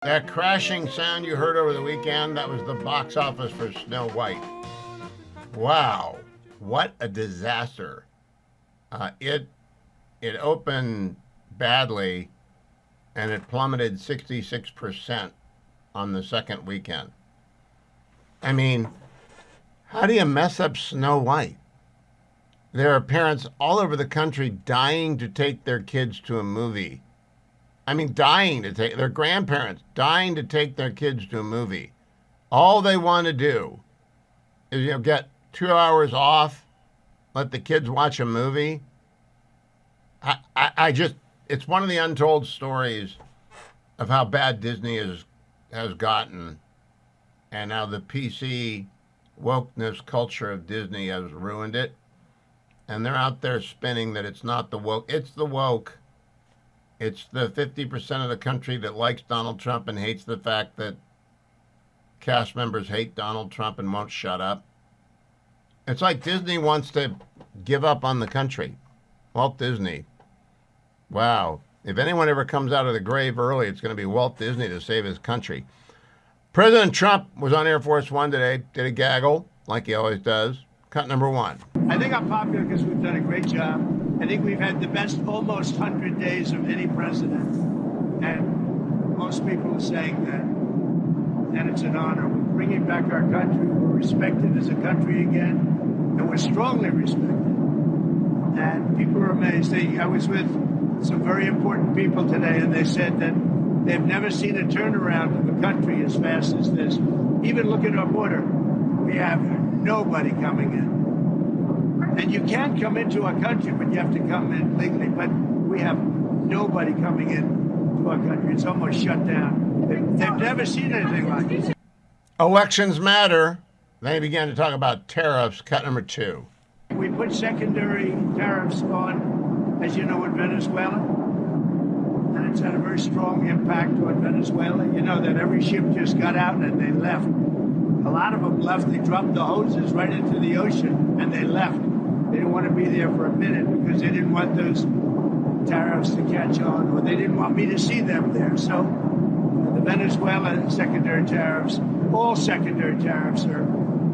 That crashing sound you heard over the weekend, that was the box office for Snow White. Wow, what a disaster. It opened badly and it plummeted 66% on the second weekend. I mean, how do you mess up Snow White? There are parents all over the country dying to take their kids to a movie. I mean, dying to take their grandparents, dying to take their kids to a movie. All they want to do is, get 2 hours off, let the kids watch a movie. It's one of the untold stories of how bad Disney has gotten, and how the PC wokeness culture of Disney has ruined it. And they're out there spinning that it's not the woke, it's the woke. It's the 50% of the country that likes Donald Trump and hates the fact that cast members hate Donald Trump and won't shut up. It's like Disney wants to give up on the country. Walt Disney. Wow. If anyone ever comes out of the grave early, it's going to be Walt Disney to save his country. President Trump was on Air Force One today, did a gaggle, like he always does. Cut number one. I think I'm popular because we've done a great job. I think we've had the best almost 100 days of any president. And most people are saying that. And it's an honor. We're bringing back our country. We're respected as a country again. And we're strongly respected. And people are amazed. I was with some very important people today, and they said that they've never seen a turnaround of the country as fast as this. Even look at our border. We have nobody coming in. And you can come into our country, but you have to come in legally. But we have nobody coming in to our country. It's almost shut down. They've never seen anything like this. Elections matter. Then he began to talk about tariffs. Cut number two. We put secondary tariffs on, as you know, in Venezuela. And it's had a very strong impact on Venezuela. You know that every ship just got out and they left. A lot of them left. They dropped the hoses right into the ocean and they left. They didn't want to be there for a minute because they didn't want those tariffs to catch on, or they didn't want me to see them there. So the Venezuela secondary tariffs, all secondary tariffs are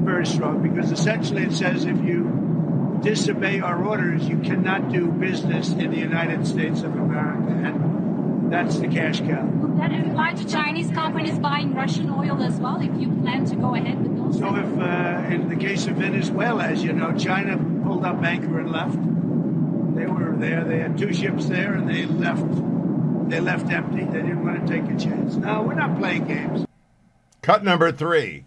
very strong because essentially it says if you disobey our orders, you cannot do business in the United States of America. And that's the cash cow. Will that apply to Chinese companies buying Russian oil as well, if you plan to go ahead with those? So if, in the case of Venezuela, as you know, China pulled up anchor and left. They were there. They had two ships there, and they left. They left empty. They didn't want to take a chance. No, we're not playing games. Cut number three.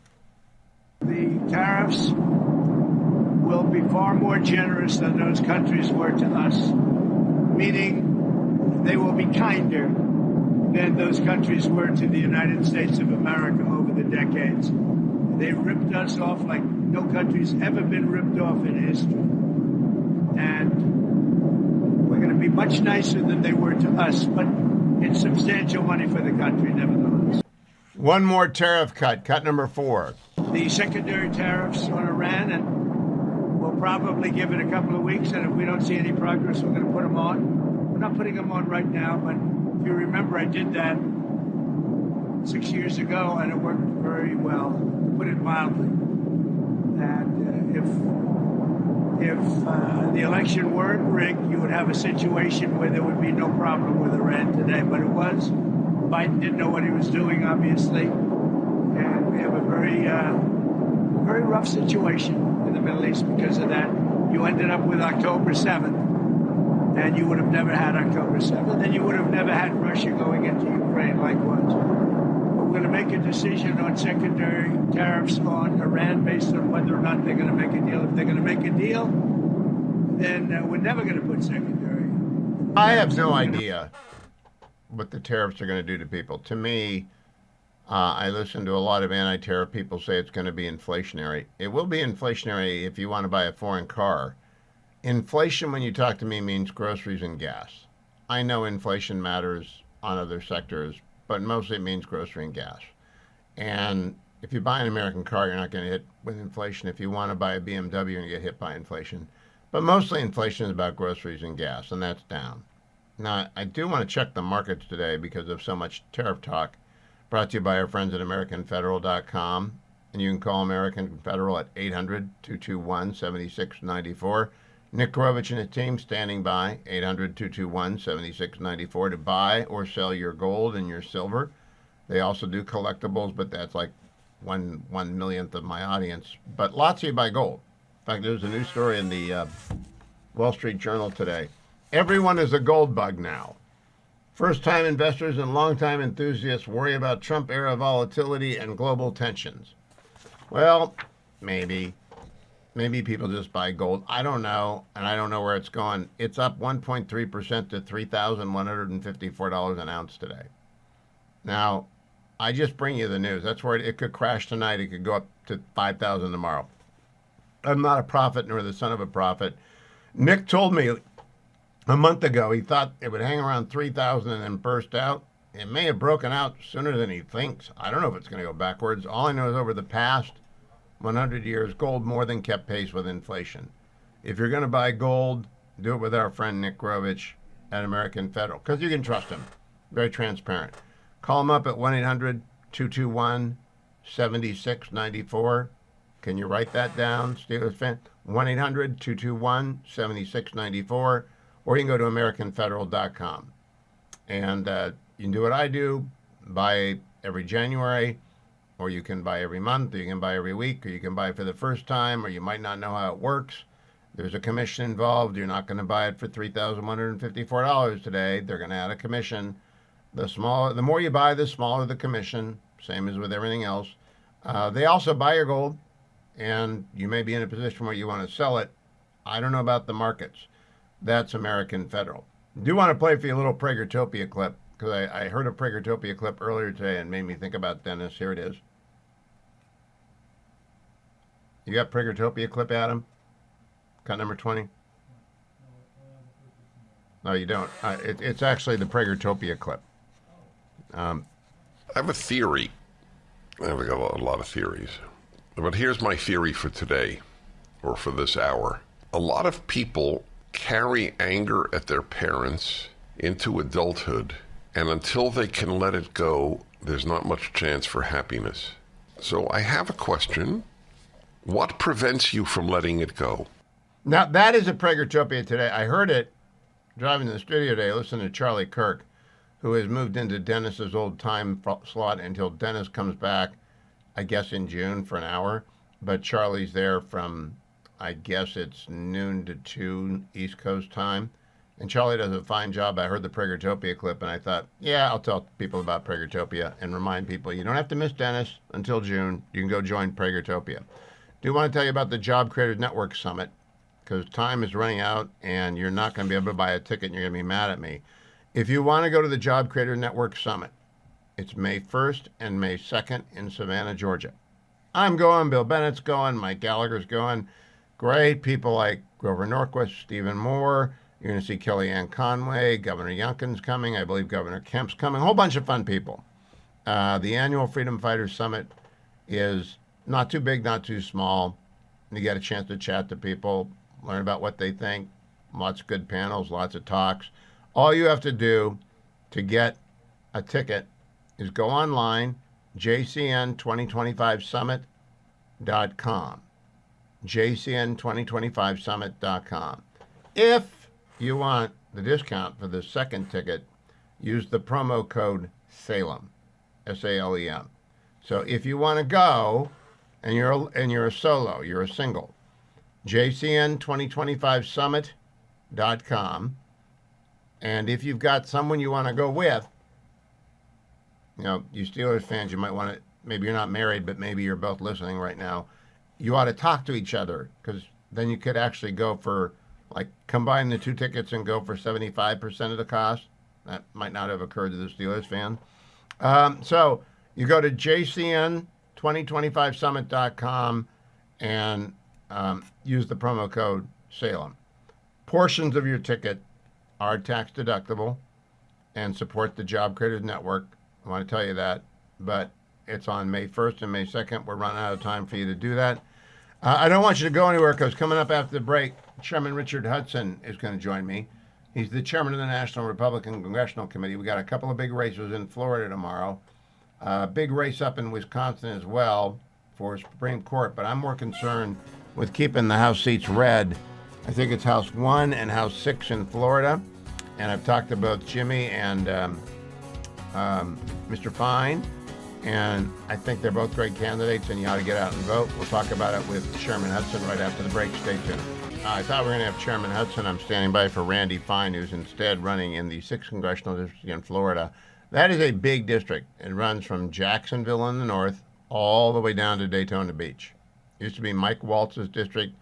The tariffs will be far more generous than those countries were to us, meaning they will be kinder than those countries were to the United States of America over the decades. They ripped us off like no country's ever been ripped off in history. And we're going to be much nicer than they were to us, but it's substantial money for the country nevertheless. One more tariff cut. Cut number four. The secondary tariffs on Iran, and we'll probably give it a couple of weeks, and if we don't see any progress, we're going to put them on. We're not putting them on right now, but if you remember, I did that 6 years ago, and it worked very well, to put it mildly. And if the election weren't rigged, you would have a situation where there would be no problem with Iran today, but it was. Biden didn't know what he was doing, obviously, and we have a very rough situation in the Middle East because of that. You ended up with October 7th, and you would have never had October 7th, and you would have never had Russia going into Ukraine likewise. But we're going to make a decision on secondary tariffs on Iran based on whether or not they're going to make a deal. If they're going to make a deal, then we're never going to put secondary. I have no idea what the tariffs are going to do to people. To me, I listen to a lot of anti-tariff people say it's going to be inflationary. It will be inflationary if you want to buy a foreign car. Inflation, when you talk to me, means groceries and gas. I know inflation matters on other sectors, but mostly it means grocery and gas. And if you buy an American car, you're not going to hit with inflation. If you want to buy a BMW, you're going to get hit by inflation. But mostly inflation is about groceries and gas, and that's down. Now, I do want to check the markets today because of so much tariff talk. Brought to you by our friends at AmericanFederal.com. And you can call American Federal at 800-221-7694. Nick Grovich and his team standing by, 800-221-7694, to buy or sell your gold and your silver. They also do collectibles, but that's like one millionth of my audience. But lots of you buy gold. In fact, there's a new story in the Wall Street Journal today. Everyone is a gold bug now. First-time investors and long-time enthusiasts worry about Trump-era volatility and global tensions. Well, maybe people just buy gold. I don't know, and I don't know where it's going. It's up 1.3% to $3,154 an ounce today. Now, I just bring you the news. That's where it could crash tonight. It could go up to 5,000 tomorrow. I'm not a prophet nor the son of a prophet. Nick told me a month ago he thought it would hang around 3,000 and then burst out. It may have broken out sooner than he thinks. I don't know if it's going to go backwards. All I know is over the past 100 years, gold more than kept pace with inflation. If you're going to buy gold, do it with our friend Nick Grovich at American Federal, because you can trust him. Very transparent. Call him up at 1-800-221-7694. Can you write that down, Steelers fan? 1-800-221-7694. Or you can go to AmericanFederal.com. And you can do what I do, buy every January, or you can buy every month, or you can buy every week, or you can buy for the first time, or you might not know how it works. There's a commission involved. You're not going to buy it for $3,154 today. They're going to add a commission. The more you buy, the smaller the commission, same as with everything else. They also buy your gold, and you may be in a position where you want to sell it. I don't know about the markets. That's American Federal. Do want to play for you a little Pragertopia clip, because I heard a Pragertopia clip earlier today and made me think about Dennis. Here it is. You got Pragertopia clip, Adam? Cut number 20? No, you don't. It's actually the Pragertopia clip. I have a theory. I've got a lot of theories. But here's my theory for today, or for this hour. A lot of people carry anger at their parents into adulthood, and until they can let it go, there's not much chance for happiness. So I have a question. What prevents you from letting it go? Now, that is a Pragertopia today. I heard it driving to the studio today, listening to Charlie Kirk, who has moved into Dennis's old time slot until Dennis comes back, I guess in June for an hour. But Charlie's there from, I guess it's noon to 2 East Coast time. And Charlie does a fine job. I heard the Pragertopia clip, and I thought, yeah, I'll tell people about Pragertopia and remind people you don't have to miss Dennis until June. You can go join Pragertopia. Do want to tell you about the Job Creators Network Summit, because time is running out, and you're not going to be able to buy a ticket, and you're going to be mad at me. If you want to go to the Job Creators Network Summit, it's May 1st and May 2nd in Savannah, Georgia. I'm going. Bill Bennett's going. Mike Gallagher's going. Great people like Grover Norquist, Stephen Moore. You're going to see Kellyanne Conway. Governor Youngkin's coming. I believe Governor Kemp's coming. A whole bunch of fun people. The annual Freedom Fighters Summit is not too big, not too small. You get a chance to chat to people, learn about what they think. Lots of good panels, lots of talks. All you have to do to get a ticket is go online, jcn2025summit.com. jcn2025summit.com. If you want the discount for the second ticket, use the promo code SALEM, S-A-L-E-M. So if you want to go and you're a solo, you're a single, jcn2025summit.com. And if you've got someone you want to go with, you know, you Steelers fans, you might want to, maybe you're not married, but maybe you're both listening right now. You ought to talk to each other, because then you could actually go for, like, combine the two tickets and go for 75% of the cost. That might not have occurred to the Steelers fan. So you go to jcn2025summit.com and use the promo code SALEM. Portions of your ticket are tax deductible and support the Job Creators Network. I want to tell you that, but it's on May 1st and May 2nd. We're running out of time for you to do that. I don't want you to go anywhere, because coming up after the break, Chairman Richard Hudson is going to join me. He's the chairman of the National Republican Congressional Committee. We got a couple of big races in Florida tomorrow. Big race up in Wisconsin as well for Supreme Court, but I'm more concerned with keeping the House seats red. I think it's House 1 and House 6 in Florida, and I've talked to both Jimmy and Mr. Fine, and I think they're both great candidates, and you ought to get out and vote. We'll talk about it with Chairman Hudson right after the break. Stay tuned. I thought we were going to have Chairman Hudson. I'm standing by for Randy Fine, who's instead running in the 6th Congressional District in Florida. That is a big district. It runs from Jacksonville in the north all the way down to Daytona Beach. It used to be Mike Waltz's district.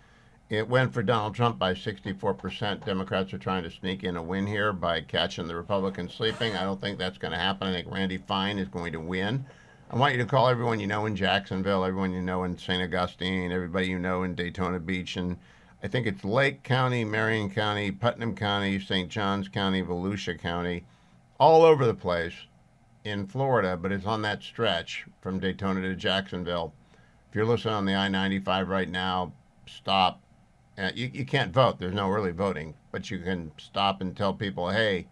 It went for Donald Trump by 64%. Democrats are trying to sneak in a win here by catching the Republicans sleeping. I don't think that's going to happen. I think Randy Fine is going to win. I want you to call everyone you know in Jacksonville, everyone you know in St. Augustine, everybody you know in Daytona Beach, and I think it's Lake County, Marion County, Putnam County, St. Johns County, Volusia County, all over the place in Florida, but it's on that stretch from Daytona to Jacksonville. If you're listening on the I-95 right now, stop. You can't vote. There's no early voting, but you can stop and tell people, hey,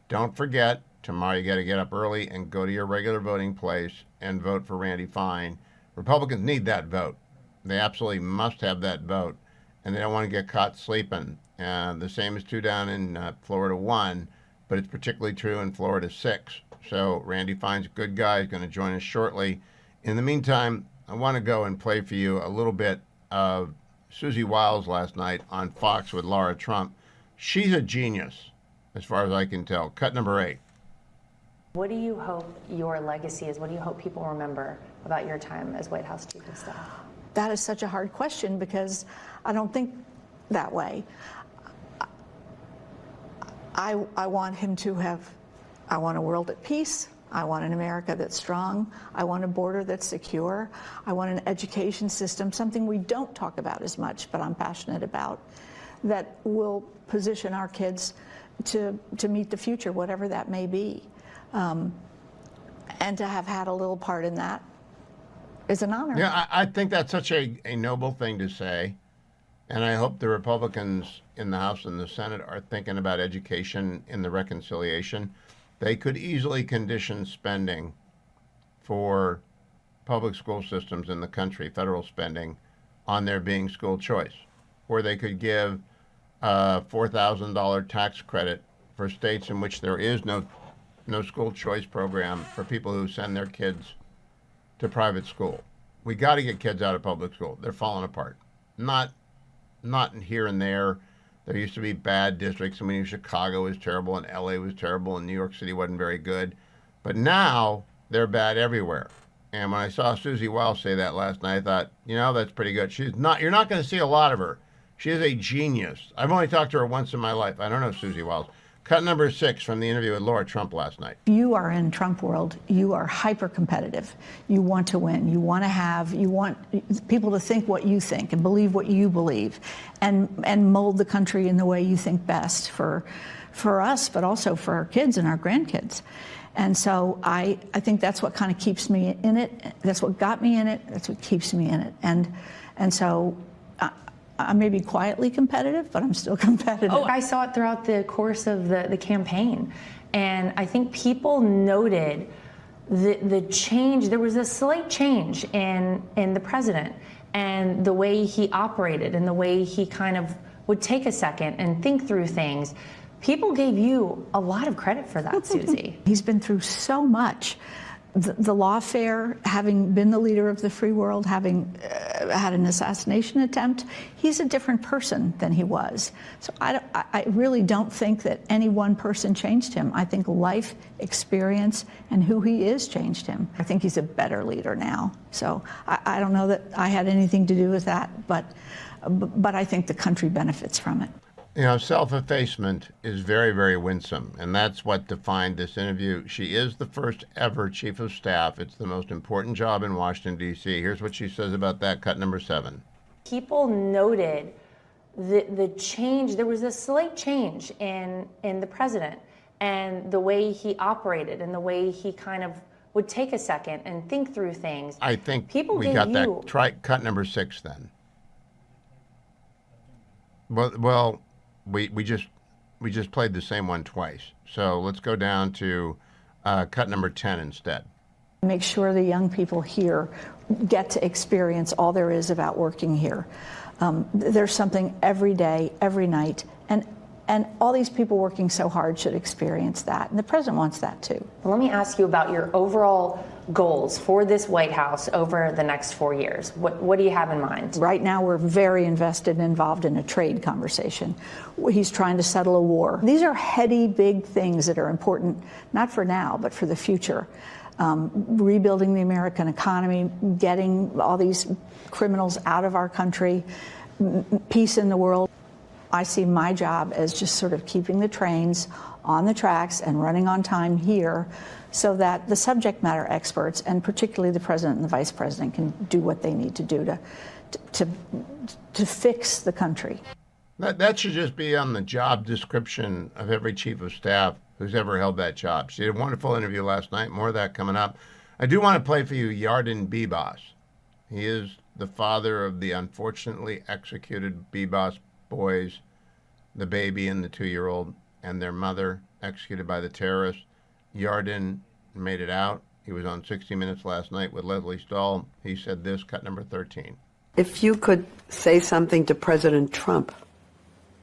don't forget, tomorrow you got to get up early and go to your regular voting place and vote for Randy Fine. Republicans need that vote. They absolutely must have that vote, and they don't want to get caught sleeping. The same is true down in Florida 1, but it's particularly true in Florida 6. So Randy Fine's a good guy. He's going to join us shortly. In the meantime, I want to go and play for you a little bit of Susie Wiles last night on Fox with Laura Trump. She's a genius, as far as I can tell. Cut number 8. What do you hope your legacy is? What do you hope people remember about your time as White House Chief of Staff? That is such a hard question because I don't think that way. I want him to have, I want a world at peace. I want an America that's strong. I want a border that's secure. I want an education system, something we don't talk about as much, but I'm passionate about, that will position our kids to meet the future, whatever that may be. And to have had a little part in that is an honor. Yeah, I think that's such a noble thing to say. And I hope the Republicans in the House and the Senate are thinking about education in the reconciliation. They could easily condition spending for public school systems in the country, federal spending, on there being school choice. Or they could give a $4,000 tax credit for states in which there is no school choice program for people who send their kids to private school. We got to get kids out of public school. They're falling apart. Not here and there. There used to be bad districts. I mean, Chicago was terrible, and LA was terrible, and New York City wasn't very good. But now they're bad everywhere. And when I saw Susie Wiles say that last night, I thought, that's pretty good. You're not going to see a lot of her. She is a genius. I've only talked to her once in my life. I don't know Susie Wiles. Cut number 6 from the interview with Laura Trump last night. You are in Trump world. You are hyper competitive. You want to win. You want people to think what you think and believe what you believe, and mold the country in the way you think best for us, but also for our kids and our grandkids. And so I think that's what kind of keeps me in it. That's what got me in it. That's what keeps me in it. And so I may be quietly competitive, but I'm still competitive. Oh, I saw it throughout the course of the campaign. And I think people noted the change. There was a slight change in the president and the way he operated and the way he kind of would take a second and think through things. People gave you a lot of credit for that, Susie. He's been through so much. The lawfare, having been the leader of the free world, having had an assassination attempt, he's a different person than he was. So I really don't think that any one person changed him. I think life experience and who he is changed him. I think he's a better leader now. So I don't know that I had anything to do with that, but I think the country benefits from it. Self-effacement is very, very winsome, and that's what defined this interview. She is the first ever chief of staff. It's the most important job in Washington, D.C. Here's what she says about that, cut number 7. People noted the change. There was a slight change in the president and the way he operated and the way he kind of would take a second and think through things. I think people we got that. Try cut number 6 then. Well. We just played the same one twice. So let's go down to cut number 10 instead. Make sure the young people here get to experience all there is about working here. There's something every day, every night, and all these people working so hard should experience that. And the president wants that too. Well, let me ask you about your overall goals for this White House over the next 4 years. What do you have in mind? Right now, we're very invested and involved in a trade conversation. He's trying to settle a war. These are heady, big things that are important, not for now, but for the future. Rebuilding the American economy, getting all these criminals out of our country, peace in the world. I see my job as just sort of keeping the trains on the tracks and running on time here so that the subject matter experts, and particularly the president and the vice president, can do what they need to do to fix the country. That should just be on the job description of every chief of staff who's ever held that job. She did a wonderful interview last night. More of that coming up. I do want to play for you Yarden Bibas. He is the father of the unfortunately executed Bibas boys, the baby and the 2-year-old, and their mother executed by the terrorists. Yarden made it out. He was on 60 Minutes last night with Leslie Stahl. He said this, cut number 13. If you could say something to President Trump,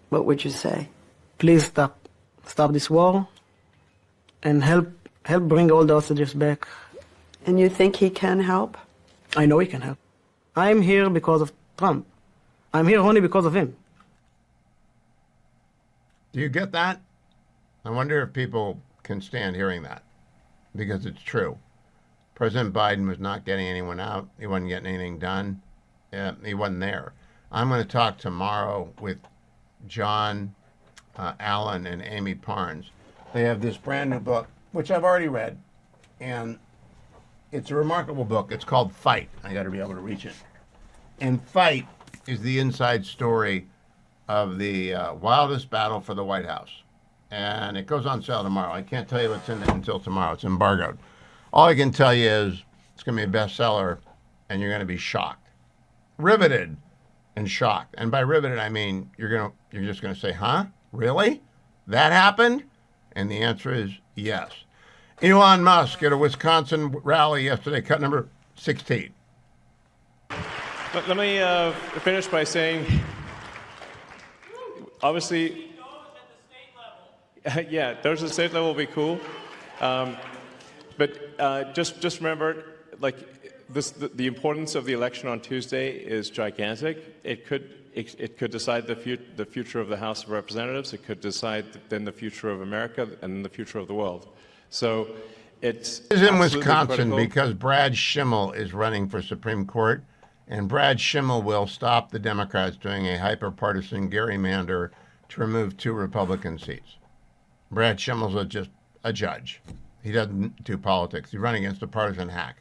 what would you say? Please stop this war and help bring all the hostages back. And you think he can help? I know he can help. I'm here because of Trump. I'm here only because of him. Do you get that? I wonder if people can stand hearing that, because it's true. President Biden was not getting anyone out. He wasn't getting anything done. He wasn't there. I'm going to talk tomorrow with John Allen and Amy Parnes. They have this brand new book, which I've already read, and it's a remarkable book. It's called Fight. I got to be able to reach it. And Fight is the inside story of the wildest battle for the White House. And it goes on sale tomorrow. I can't tell you what's in it until tomorrow. It's embargoed. All I can tell you is it's going to be a bestseller, and you're going to be shocked, riveted, and shocked. And by riveted, I mean you're just going to say, "Huh? Really? That happened?" And the answer is yes. Elon Musk at a Wisconsin rally yesterday, cut number 16. Let me finish by saying, obviously, yeah, those at the state level will be cool. But just remember, like, the importance of the election on Tuesday is gigantic. It could decide the future of the House of Representatives. It could decide then the future of America and the future of the world. So it's in Wisconsin critical. Because Brad Schimmel is running for Supreme Court, and Brad Schimmel will stop the Democrats doing a hyper-partisan gerrymander to remove 2 Republican seats. Brad Schimmel's just a judge. He doesn't do politics. He's running against a partisan hack.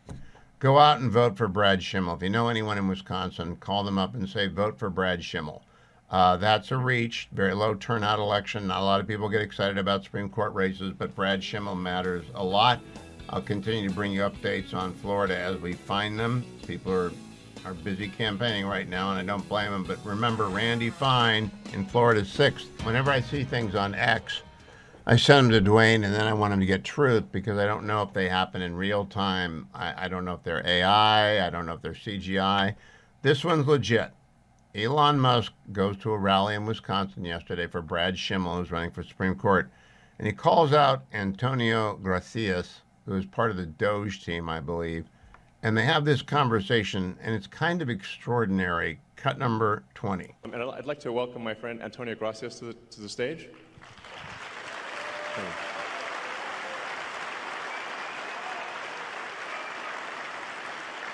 Go out and vote for Brad Schimmel. If you know anyone in Wisconsin, call them up and say, vote for Brad Schimmel. That's a reach, very low turnout election. Not a lot of people get excited about Supreme Court races, but Brad Schimmel matters a lot. I'll continue to bring you updates on Florida as we find them. People are busy campaigning right now, and I don't blame them. But remember, Randy Fine in Florida's 6th. Whenever I see things on X, I send them to Dwayne, and then I want him to get truth, because I don't know if they happen in real time. I don't know if they're AI. I don't know if they're CGI. This one's legit. Elon Musk goes to a rally in Wisconsin yesterday for Brad Schimmel, who's running for Supreme Court, and he calls out Antonio Gracias, who is part of the Doge team, I believe, and they have this conversation, and it's kind of extraordinary. Cut number 20. And I'd like to welcome my friend Antonio Gracias to the stage.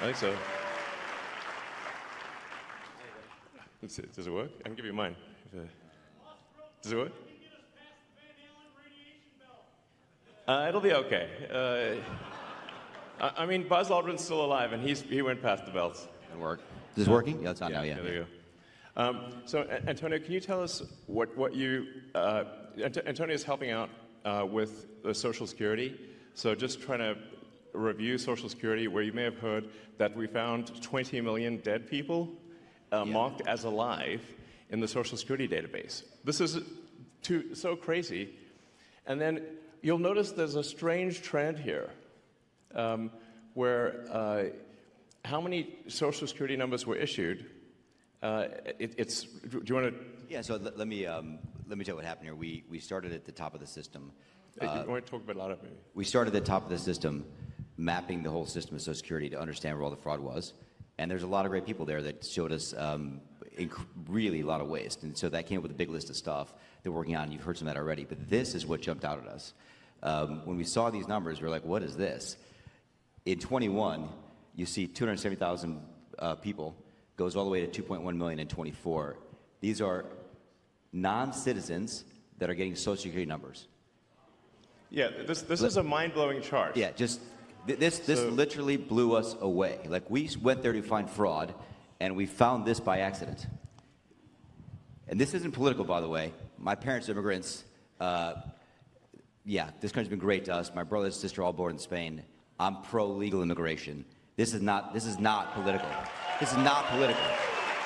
I think so. Does it work? I can give you mine. Does it work? It'll be okay. I mean, Buzz Aldrin's still alive, and he went past the belts. It'll work. Is this working? Yeah, it's on now. Yeah. There you go. So, Antonio, can you tell us what you? Antonio is helping out with the Social Security. So, just trying to review Social Security, where you may have heard that we found 20 million dead people marked as alive in the Social Security database. This is so crazy. And then you'll notice there's a strange trend here. where how many Social Security numbers were issued. Do you want to? Yeah. So let me tell you what happened here. We started at the top of the system. You want to talk about a lot of maybe? We started at the top of the system, mapping the whole system of Social Security to understand where all the fraud was. And there's a lot of great people there that showed us really a lot of waste. And so that came up with a big list of stuff they're working on. You've heard some of that already. But this is what jumped out at us. When we saw these numbers, we were like, what is this? In 21, you see 270,000 people, goes all the way to 2.1 million in 24. These are non-citizens that are getting Social Security numbers. Yeah, this is a mind-blowing chart. Yeah, just this literally blew us away. Like, we went there to find fraud, and we found this by accident. And this isn't political, by the way. My parents are immigrants. Yeah, this country's been great to us. My brother and sister all born in Spain. I'm pro-legal immigration. This is not political. This is not political.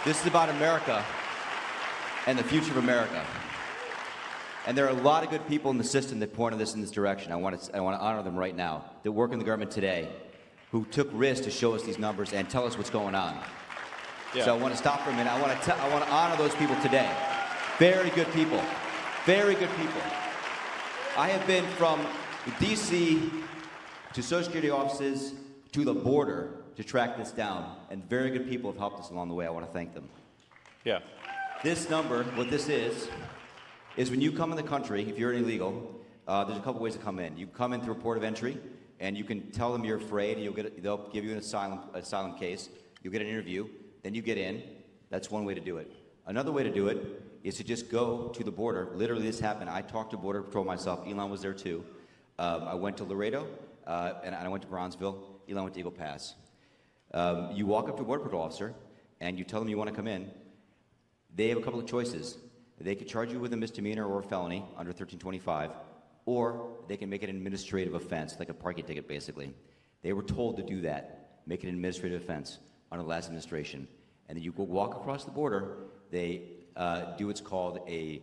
This is about America and the future of America. And there are a lot of good people in the system that pointed us in this direction. I want to honor them right now, that work in the government today, who took risks to show us these numbers and tell us what's going on. Yeah. So I want to stop for a minute. I want to honor those people today. Very good people. Very good people. I have been from D.C. to Social Security offices to the border to track this down, and very good people have helped us along the way. I want to thank them. Yeah. This number, what this is when you come in the country, if you're illegal, there's a couple ways to come in. You come in through a port of entry, and you can tell them you're afraid, and they'll give you an asylum case. You'll get an interview, then you get in. That's one way to do it. Another way to do it is to just go to the border. Literally, this happened. I talked to Border Patrol myself. Elon was there too. I went to Laredo, and I went to Bronzeville. Elon went to Eagle Pass. You walk up to a Border Patrol officer, and you tell them you want to come in. They have a couple of choices. They could charge you with a misdemeanor or a felony under 1325, or they can make it an administrative offense, like a parking ticket, basically. They were told to do that, make it an administrative offense under the last administration. And then you go walk across the border. They do what's called a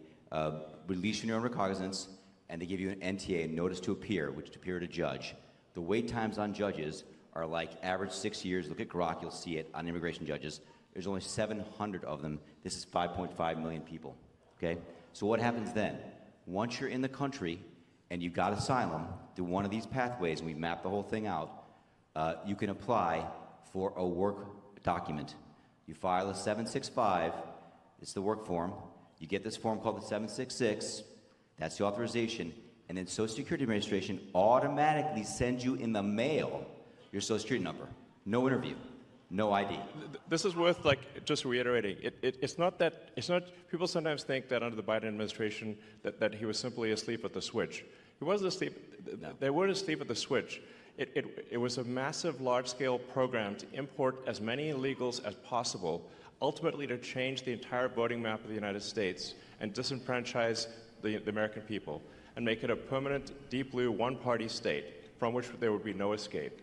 release your own recognizance, and they give you an NTA, a notice to appear, which is to appear at a judge. The wait times on judges are like average 6 years. Look at Grok, you'll see it on immigration judges. There's only 700 of them. This is 5.5 million people. Okay? So what happens then? Once you're in the country and you got asylum through one of these pathways, and we map the whole thing out, you can apply for a work document. You file a 765, it's the work form. You get this form called the 766, that's the authorization, and then Social Security Administration automatically sends you in the mail your Social Security number. No interview. No ID. This is worth just reiterating. It's not people sometimes think that under the Biden administration that he was simply asleep at the switch. He wasn't asleep. No. They weren't asleep at the switch. It was a massive, large-scale program to import as many illegals as possible, ultimately to change the entire voting map of the United States and disenfranchise the American people and make it a permanent, deep blue, one-party state from which there would be no escape.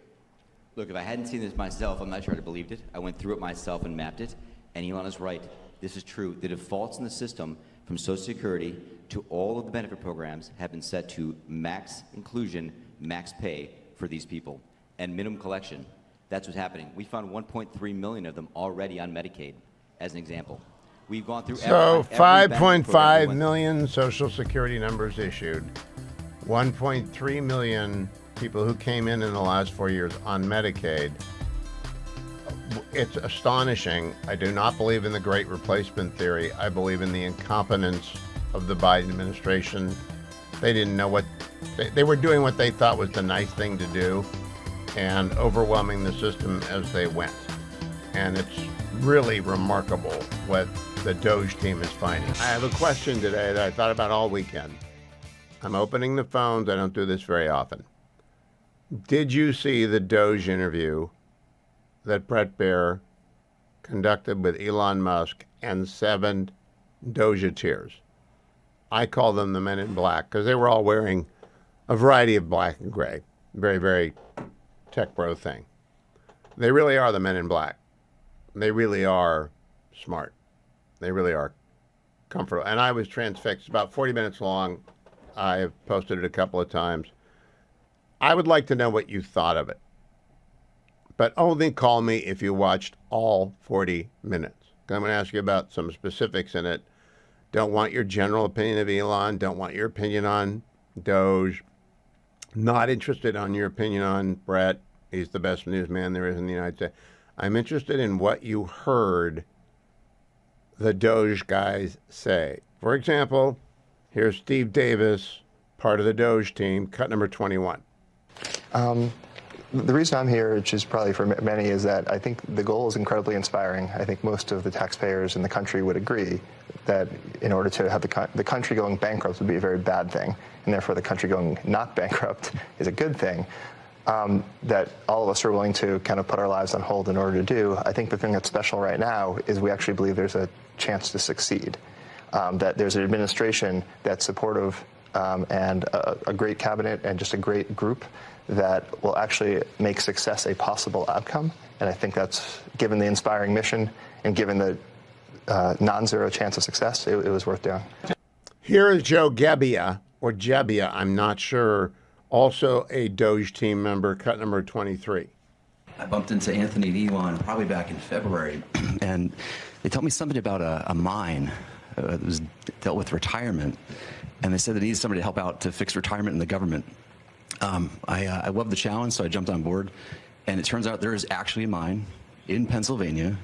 Look, if I hadn't seen this myself, I'm not sure I'd have believed it. I went through it myself and mapped it, and Elon is right. This is true. The defaults in the system from Social Security to all of the benefit programs have been set to max inclusion, max pay for these people, and minimum collection. That's what's happening. We found 1.3 million of them already on Medicaid, as an example. We've gone through So every 5.5 million Social Security numbers issued, 1.3 million people who came in the last 4 years on Medicaid. It's astonishing. I do not believe in the great replacement theory. I believe in the incompetence of the Biden administration. They didn't know what they were doing, what they thought was the nice thing to do, and overwhelming the system as they went. And it's really remarkable what the Doge team is finding. I have a question today that I thought about all weekend. I'm opening the phones. I don't do this very often. Did you see the Doge interview that Bret Baier conducted with Elon Musk and 7 Dogeteers? I call them the Men in Black because they were all wearing a variety of black and gray. Very, very tech bro thing. They really are the Men in Black. They really are smart. They really are comfortable. And I was transfixed. About 40 minutes long. I have posted it a couple of times. I would like to know what you thought of it. but only call me if you watched all 40 minutes. I'm going to ask you about some specifics in it. Don't want your general opinion of Elon. Don't want your opinion on Doge. Not interested on your opinion on Brett. He's the best newsman there is in the United States. I'm interested in what you heard the Doge guys say. For example, here's Steve Davis, part of the Doge team, cut number 21. The reason I'm here, which is probably for many, is that I think the goal is incredibly inspiring. I think most of the taxpayers in the country would agree that in order to have the country going bankrupt would be a very bad thing, and therefore the country going not bankrupt is a good thing. That all of us are willing to kind of put our lives on hold in order to do. I think the thing that's special right now is we actually believe there's a chance to succeed. That there's an administration that's supportive and a great cabinet and just a great group that will actually make success a possible outcome. And I think that's, given the inspiring mission and given the non-zero chance of success, it was worth doing. Here is Joe Gebbia, or Jebbia, I'm not sure, also a Doge team member, cut number 23. I bumped into Anthony and Elon probably back in February, and they told me something about a mine that was dealt with retirement, and they said they needed somebody to help out to fix retirement in the government. I love the challenge, so I jumped on board, and it turns out there is actually a mine in Pennsylvania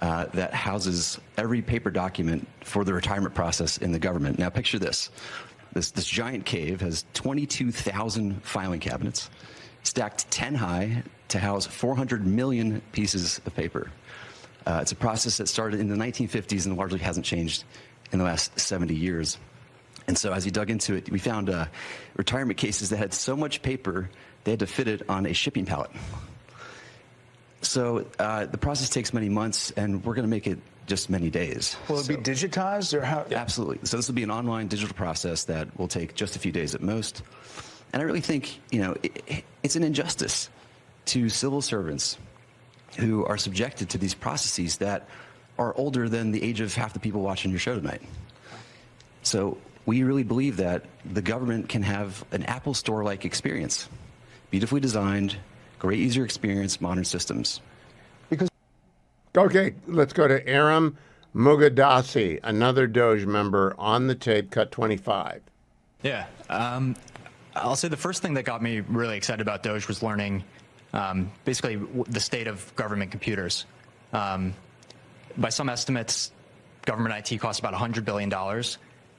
that houses every paper document for the retirement process in the government. Now picture this. This giant cave has 22,000 filing cabinets, stacked 10 high to house 400 million pieces of paper. It's a process that started in the 1950s and largely hasn't changed in the last 70 years. And so as we dug into it, we found retirement cases that had so much paper, they had to fit it on a shipping pallet. So the process takes many months, and we're going to make it just many days. Will it be digitized, or how? Absolutely. So this will be an online digital process that will take just a few days at most. And I really think, it's an injustice to civil servants who are subjected to these processes that are older than the age of half the people watching your show tonight. So we really believe that the government can have an Apple Store-like experience, beautifully designed, great user experience, modern systems. Okay, let's go to Aram Mugadasi, another Doge member, on the tape, cut 25. Yeah, I'll say the first thing that got me really excited about Doge was learning basically the state of government computers. By some estimates, government IT costs about $100 billion,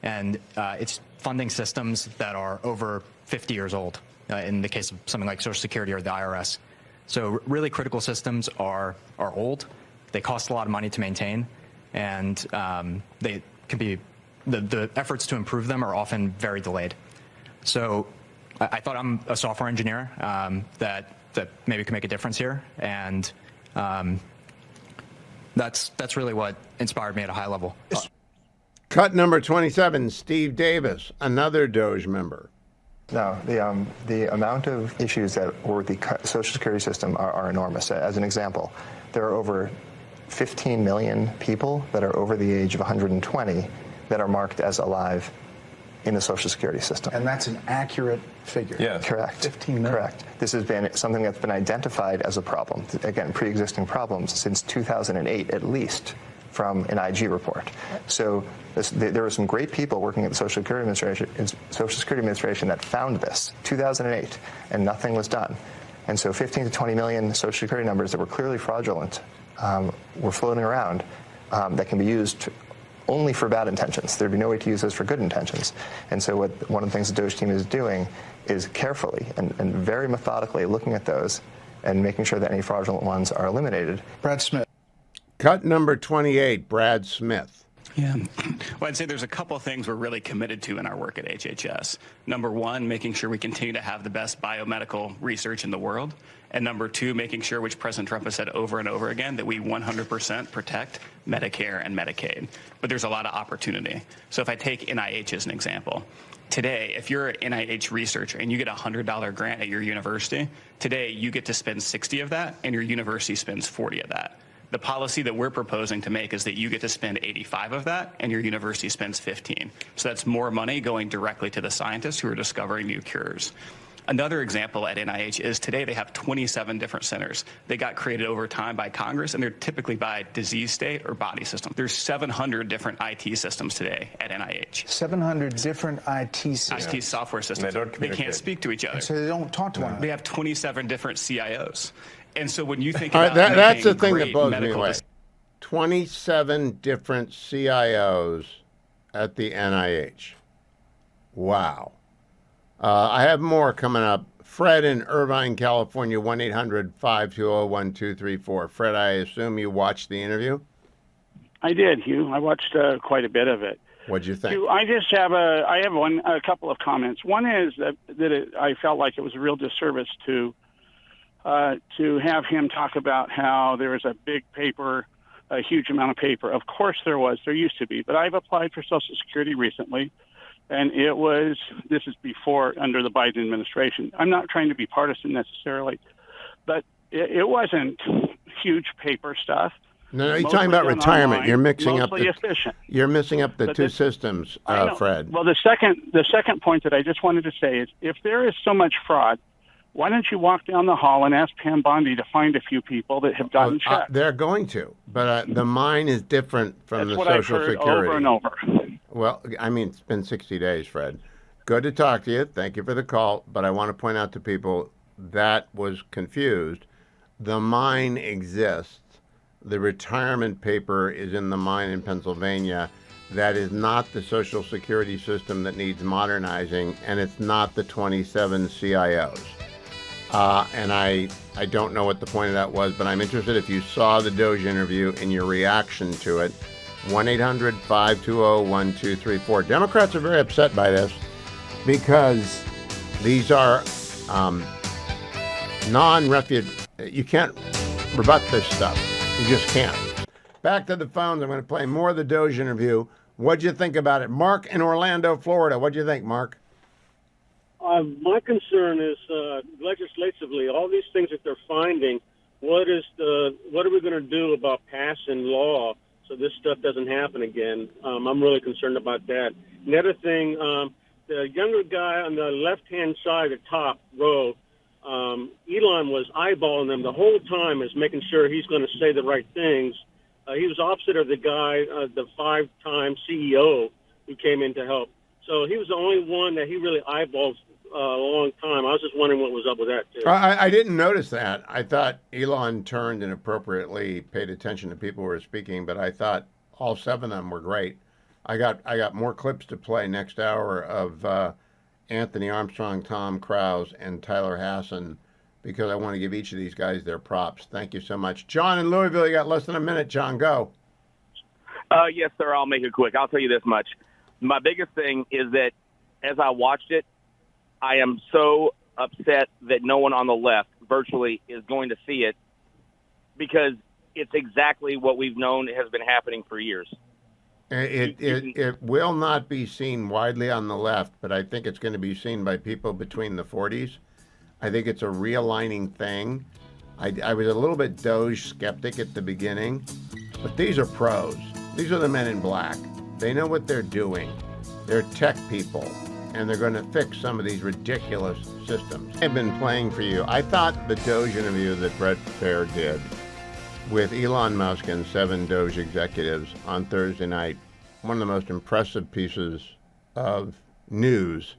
and it's funding systems that are over 50 years old, in the case of something like Social Security or the IRS. So really critical systems are old. They cost a lot of money to maintain, and they can be, the efforts to improve them are often very delayed. So I thought I'm a software engineer that maybe could make a difference here, and that's really what inspired me at a high level. Cut number 27, Steve Davis, another Doge member. No, the amount of issues that were with the Social Security system are enormous. As an example, there are over 15 million people that are over the age of 120 that are marked as alive in the Social Security system. And that's an accurate figure. Yeah. Correct. 15 million. Correct. This has been something that's been identified as a problem, again, pre-existing problems, since 2008 at least, from an IG report. So there were some great people working at the Social Security Administration that found this, 2008, and nothing was done. And so 15 to 20 million Social Security numbers that were clearly fraudulent were floating around that can be used only for bad intentions. There'd be no way to use those for good intentions. And so one of the things the Doge team is doing is carefully and very methodically looking at those and making sure that any fraudulent ones are eliminated. Brad Smith. Cut number 28, Brad Smith. Yeah. Well, I'd say there's a couple of things we're really committed to in our work at HHS. Number one, making sure we continue to have the best biomedical research in the world. And number two, making sure, which President Trump has said over and over again, that we 100% protect Medicare and Medicaid. But there's a lot of opportunity. So if I take NIH as an example, today, if you're an NIH researcher and you get a $100 grant at your university, today you get to spend 60 of that and your university spends 40 of that. The policy that we're proposing to make is that you get to spend 85 of that and your university spends 15. So that's more money going directly to the scientists who are discovering new cures. Another example at NIH is today they have 27 different centers. They got created over time by Congress, and they're typically by disease state or body system. There's 700 different IT systems today at NIH. 700 different IT systems. IT software systems. They can't speak to each other. And so they don't talk to one another. They have 27 different CIOs. And so when you think All about right, that's the thing great that blows me medical away. 27 different CIOs at the NIH. Wow. I have more coming up. Fred in Irvine, California, 1-800-520-1234. Fred, I assume you watched the interview? I did, Hugh. I watched quite a bit of it. What'd you think? Hugh, I just have a couple of comments. One is that I felt like it was a real disservice to have him talk about how there was a big paper, a huge amount of paper. Of course there was. There used to be. But I've applied for Social Security recently. And this is before, under the Biden administration. I'm not trying to be partisan necessarily, but it wasn't huge paper stuff. No, you're talking about retirement. Online, You're mixing up efficient. You're mixing up the two systems, Fred. Well, the second point that I just wanted to say is, if there is so much fraud, why don't you walk down the hall and ask Pam Bondi to find a few people that have gotten checked? They're going to, but the mine is different from the That's Social what I've heard Security. over and over. Well, I mean, it's been 60 days, Fred. Good to talk to you. Thank you for the call. But I want to point out to people that was confused. The mine exists. The retirement paper is in the mine in Pennsylvania. That is not the Social Security system that needs modernizing, and it's not the 27 CIOs. And I don't know what the point of that was, but I'm interested if you saw the Doge interview and your reaction to it. 1-800-520-1234. Democrats are very upset by this because these are non-refute. You can't rebut this stuff. You just can't. Back to the phones. I'm going to play more of the Doge interview. What'd you think about it? Mark in Orlando, Florida. What'd you think, Mark? My concern is legislatively, all these things that they're finding, what are we going to do about passing law so this stuff doesn't happen again? I'm really concerned about that. The other thing, the younger guy on the left-hand side, the top row, Elon was eyeballing them the whole time as making sure he's going to say the right things. He was opposite of the guy, the 5-time CEO who came in to help. So he was the only one that he really eyeballed a long time. I was just wondering what was up with that, too. I didn't notice that. I thought Elon turned and appropriately paid attention to people who were speaking, but I thought all 7 of them were great. I got more clips to play next hour of Anthony Armstrong, Tom Krause, and Tyler Hassan, because I want to give each of these guys their props. Thank you so much. John in Louisville, you got less than a minute. John, go. Yes, sir. I'll make it quick. I'll tell you this much. My biggest thing is that as I watched it, I am so upset that no one on the left virtually is going to see it, because it's exactly what we've known has been happening for years. It will not be seen widely on the left, but I think it's going to be seen by people between the 40s. I think it's a realigning thing. I was a little bit Doge skeptic at the beginning, but these are pros. These are the men in black. They know what they're doing. They're tech people, and they're going to fix some of these ridiculous systems. I've been playing for you. I thought the Doge interview that Brett Fair did with Elon Musk and 7 Doge executives on Thursday night, one of the most impressive pieces of news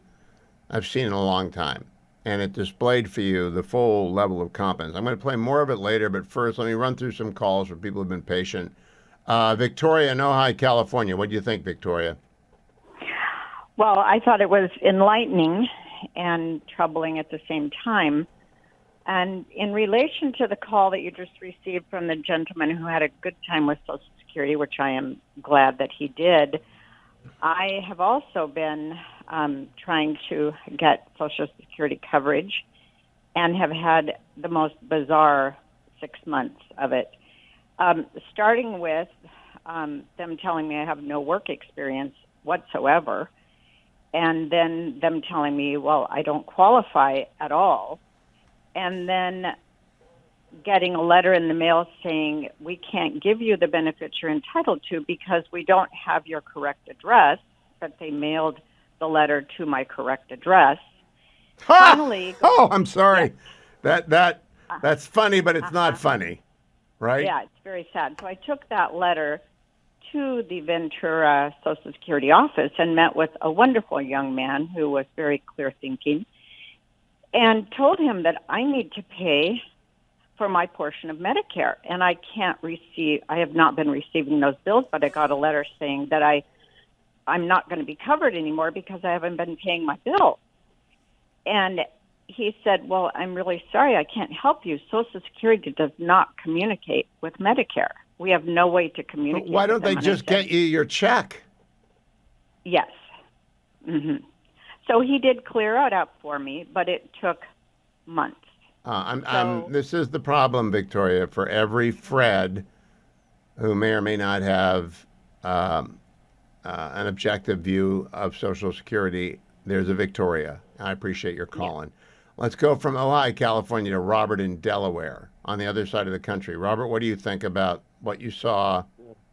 I've seen in a long time. And it displayed for you the full level of competence. I'm going to play more of it later, but first let me run through some calls for people who've been patient. Victoria in Ojai, California. What do you think, Victoria? Well, I thought it was enlightening and troubling at the same time. And in relation to the call that you just received from the gentleman who had a good time with Social Security, which I am glad that he did, I have also been trying to get Social Security coverage and have had the most bizarre 6 months of it. Starting with them telling me I have no work experience whatsoever, and then them telling me, well, I don't qualify at all, and then getting a letter in the mail saying we can't give you the benefits you're entitled to because we don't have your correct address, but they mailed the letter to my correct address. finally. Oh, I'm sorry. That's funny, but it's not funny, right? Yeah, it's very sad. So I took that letter to the Ventura Social Security office and met with a wonderful young man who was very clear thinking and told him that I need to pay for my portion of Medicare, and I have not been receiving those bills, but I got a letter saying that I'm not going to be covered anymore because I haven't been paying my bill. And he said, well, I'm really sorry, I can't help you. Social Security does not communicate with Medicare. We have no way to communicate. But why don't with them. they And I just said, get you your check? Yes. Hmm. So he did clear it up for me, but it took months. This is the problem, Victoria. For every Fred who may or may not have an objective view of Social Security, there's a Victoria. I appreciate your calling. Yeah. Let's go from Ojai, California to Robert in Delaware on the other side of the country. Robert, what do you think about what you saw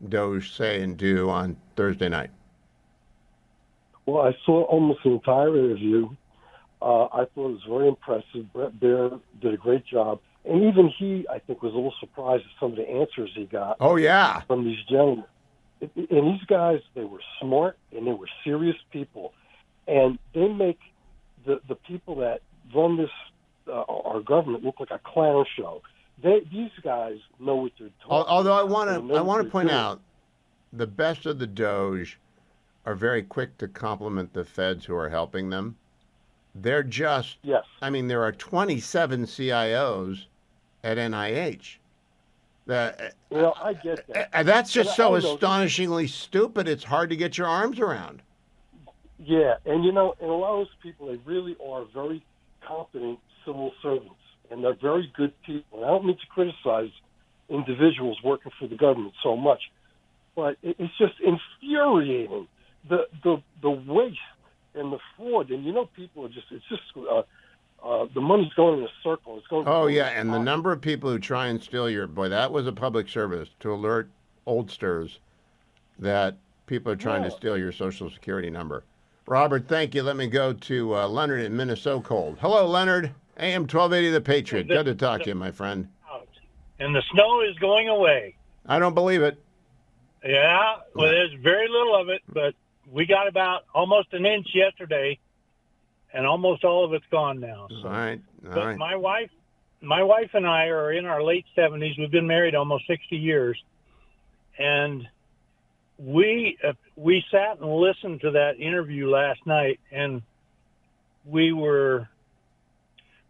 Doge say and do on Thursday night? Well, I saw almost the entire interview. I thought it was very impressive. Brett Baer did a great job. And even he, I think, was a little surprised at some of the answers he got. Oh, yeah. From these gentlemen. And these guys, they were smart and they were serious people. And they make the people that run this, our government, look like a clown show. These guys know what they're talking Although I about. want to point out, the best of the Doge are very quick to compliment the feds who are helping them. They're just, yes. I mean, there are 27 CIOs at NIH. Well, I get that. That's just so astonishingly stupid, it's hard to get your arms around. Yeah, and and a lot of those people, they really are very competent civil servants, and they're very good people. And I don't mean to criticize individuals working for the government so much, but it's just infuriating, the waste and the fraud. And people are just, the money's going in a circle. It's going. Oh, yeah, and the number of people who try and steal that was a public service to alert oldsters that people are trying to steal your Social Security number. Robert, thank you. Let me go to Leonard in Minnesota Cold. Hello, Leonard. AM 1280 The Patriot. Good to talk to you, my friend. And the snow is going away. I don't believe it. Yeah, well, there's very little of it, but we got about almost an inch yesterday, and almost all of it's gone now. So. All right. But my wife and I are in our late 70s. We've been married almost 60 years, and we sat and listened to that interview last night, and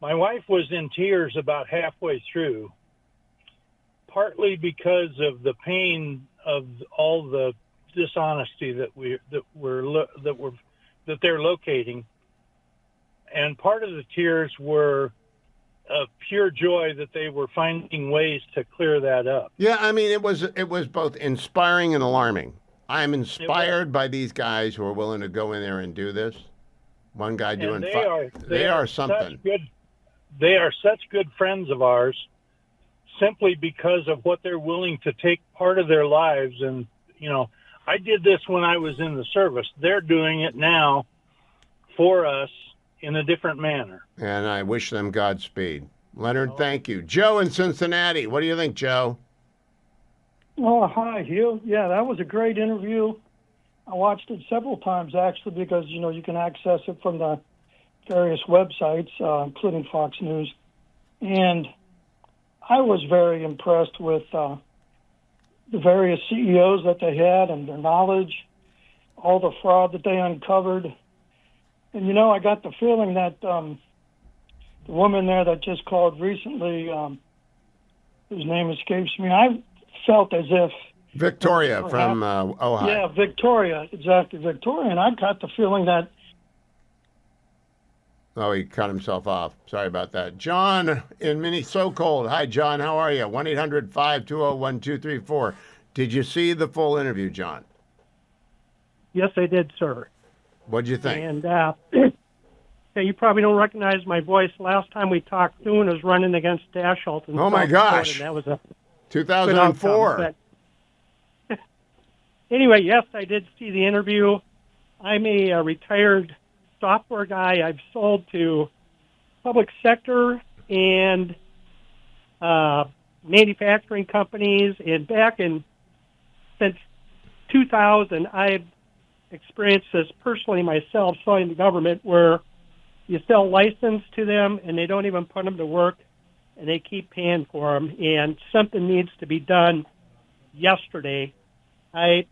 my wife was in tears about halfway through, partly because of the pain of all the dishonesty that they're locating, and part of the tears were of pure joy that they were finding ways to clear that up. Yeah, I mean, it was both inspiring and alarming. I'm inspired by these guys who are willing to go in there and do this. One guy doing they are something. They are such good friends of ours simply because of what they're willing to take part of their lives. And, I did this when I was in the service. They're doing it now for us in a different manner. And I wish them Godspeed. Leonard, thank you. Joe in Cincinnati. What do you think, Joe? Oh, hi, Hugh. Yeah, that was a great interview. I watched it several times, actually, because, you can access it from the various websites, including Fox News. And I was very impressed with the various CEOs that they had and their knowledge, all the fraud that they uncovered. And, I got the feeling that the woman there that just called recently, whose name escapes me, I felt as if... Victoria from Ojai. Yeah, Victoria, exactly, Victoria. And I got the feeling that... Oh, he cut himself off. Sorry about that. John in Minnesota Cold. Hi, John. How are you? 1-800-520-1234. Did you see the full interview, John? Yes, I did, sir. What'd you think? And you probably don't recognize my voice. Last time we talked, Thune was running against Dasholt. Oh, my gosh. That was a 2004. Anyway, yes, I did see the interview. I'm a retired software guy. I've sold to public sector and manufacturing companies, and since 2000, I've experienced this personally myself, selling the government, where you sell license to them and they don't even put them to work, and they keep paying for them. And something needs to be done yesterday. I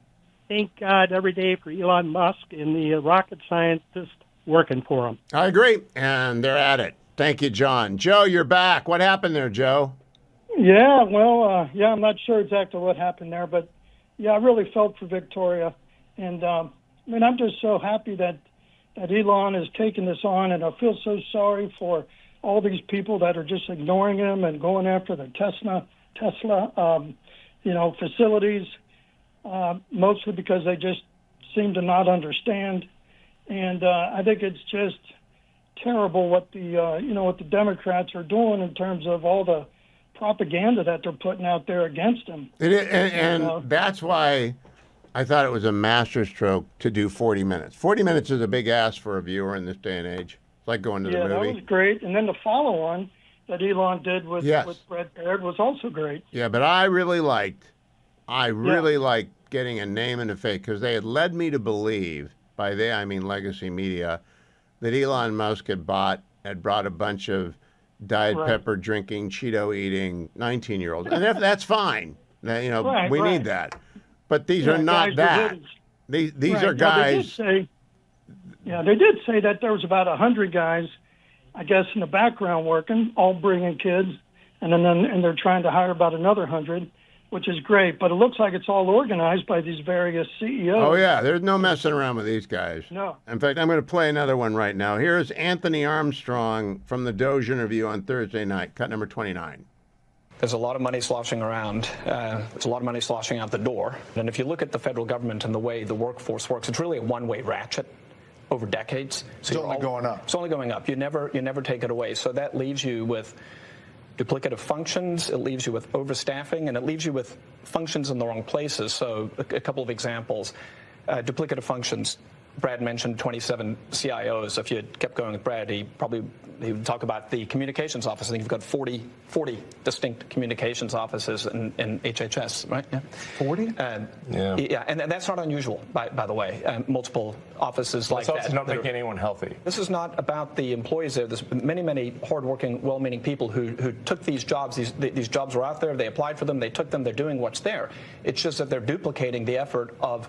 thank God every day for Elon Musk and the rocket scientists working for him. I agree, and they're at it. Thank you, John. Joe, you're back. What happened there, Joe? Yeah, well, I'm not sure exactly what happened there, but yeah, I really felt for Victoria. And I'm just so happy that Elon is taking this on, and I feel so sorry for all these people that are just ignoring him and going after the Tesla facilities, mostly because they just seem to not understand. And I think it's just terrible what the Democrats are doing in terms of all the propaganda that they're putting out there against him. It is, and that's why I thought it was a masterstroke to do 40 minutes. 40 minutes is a big ask for a viewer in this day and age. It's like going to the movie. Yeah, that was great. And then the follow-on that Elon did with Brett Baird was also great. Yeah, but I really liked getting a name and a face, because they had led me to believe, by they I mean Legacy Media, that Elon Musk had brought a bunch of Diet Pepper drinking, Cheeto eating 19-year-olds. And that's fine. We need that. But these are not that. These are guys. They did say that there was about 100 guys, I guess, in the background working, all bringing kids, and they're trying to hire about another 100, which is great. But it looks like it's all organized by these various CEOs. Oh, yeah. There's no messing around with these guys. No. In fact, I'm going to play another one right now. Here's Anthony Armstrong from the Doge interview on Thursday night, cut number 29. There's a lot of money sloshing around. There's a lot of money sloshing out the door. And if you look at the federal government and the way the workforce works, it's really a one-way ratchet over decades. So it's only going up. It's only going up. You never take it away. So that leaves you with duplicative functions, it leaves you with overstaffing, and it leaves you with functions in the wrong places. So a couple of examples. Duplicative functions. Brad mentioned 27 CIOs. If you kept going with Brad, he would talk about the communications office. I think you've got 40 distinct communications offices in HHS, right? Yeah. 40? Yeah, and that's not unusual, by the way. Multiple offices like that. It's not making anyone healthy. This is not about the employees there. There's many hardworking, well-meaning people who took these jobs. These jobs were out there. They applied for them. They took them. They're doing what's there. It's just that they're duplicating the effort of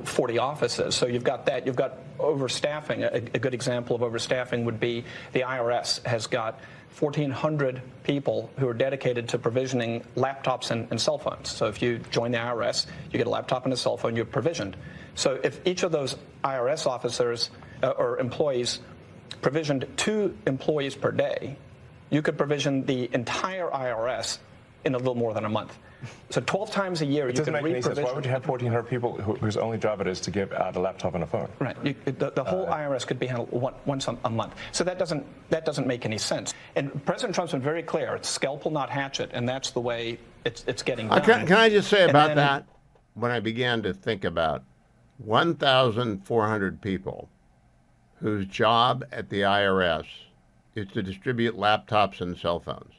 40 offices. So you've got that. You've got overstaffing. A good example of overstaffing would be the IRS has got 1,400 people who are dedicated to provisioning laptops and cell phones. So if you join the IRS, you get a laptop and a cell phone, you're provisioned. So if each of those IRS officers or employees provisioned 2 employees per day, you could provision the entire IRS in a little more than a month. So 12 times a year, it doesn't make any sense. Why would you have 1,400 people whose only job it is to give out a laptop and a phone? Right. The whole IRS could be handled once a month. So that doesn't make any sense. And President Trump's been very clear. It's scalpel, not hatchet, and that's the way it's getting done. Can I just say about that? When I began to think about 1,400 people whose job at the IRS is to distribute laptops and cell phones.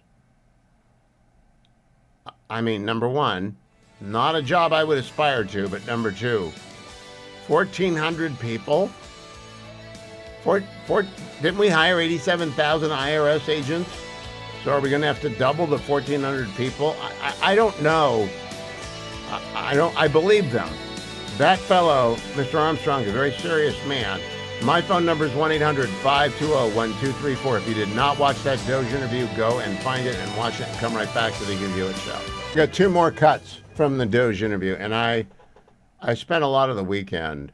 I mean, number one, not a job I would aspire to, but number two, 1,400 people? Didn't we hire 87,000 IRS agents? So are we going to have to double the 1,400 people? I don't know. I believe them. That fellow, Mr. Armstrong, is a very serious man. My phone number is 1-800-520-1234. If you did not watch that Doge interview, go and find it and watch it and come right back to the Hugh Hewitt Show. We got 2 more cuts from the Doge interview, and I spent a lot of the weekend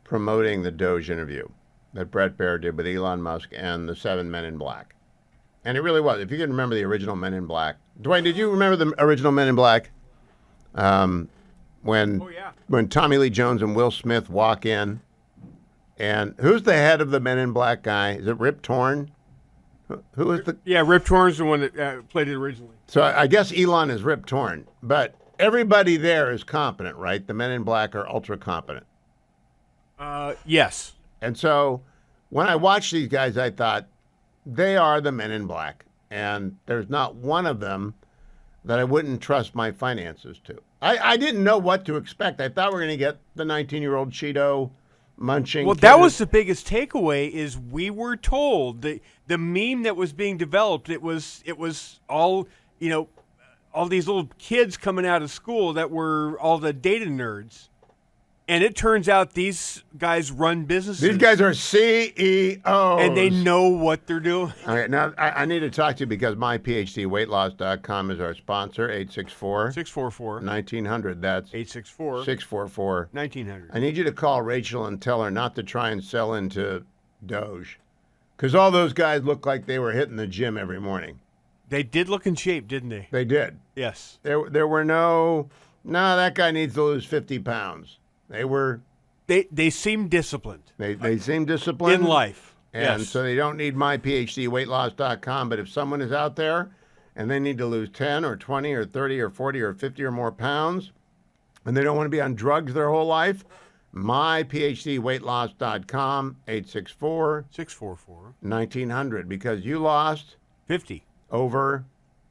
promoting the Doge interview that Brett Baird did with Elon Musk and the 7 Men in Black. And it really was. If you can remember the original Men in Black. Dwayne, did you remember the original Men in Black? When Tommy Lee Jones and Will Smith walk in. And who's the head of the Men in Black guy? Is it Rip Torn? Who is the... Yeah, Rip Torn's the one that played it originally. So I guess Elon is Rip Torn. But everybody there is competent, right? The Men in Black are ultra competent. Yes. And so when I watched these guys, I thought, They are the men in black, and there's not one of them that I wouldn't trust my finances to. I didn't know what to expect. I thought we were going to get the 19-year-old Cheeto munching. Well, that was the biggest takeaway. Is we were told the meme that was being developed. It was all all these little kids coming out of school that were all the data nerds. And it turns out these guys run businesses. These guys are CEOs. And they know what they're doing. All right, now I need to talk to you because myphdweightloss.com is our sponsor, 864-644-1900. That's 864-644-1900. I need you to call Rachel and tell her not to try and sell into Doge. Because all those guys look like they were hitting the gym every morning. They did look in shape, didn't they? They did. Yes. There were no, that guy needs to lose 50 pounds. They seem disciplined. They seem disciplined in life. And yes. so they don't need myphdweightloss.com. But if someone is out there and they need to lose 10 or 20 or 30 or 40 or 50 or more pounds and they don't want to be on drugs their whole life, myphdweightloss.com, 864-644-1900. Because you lost 50 over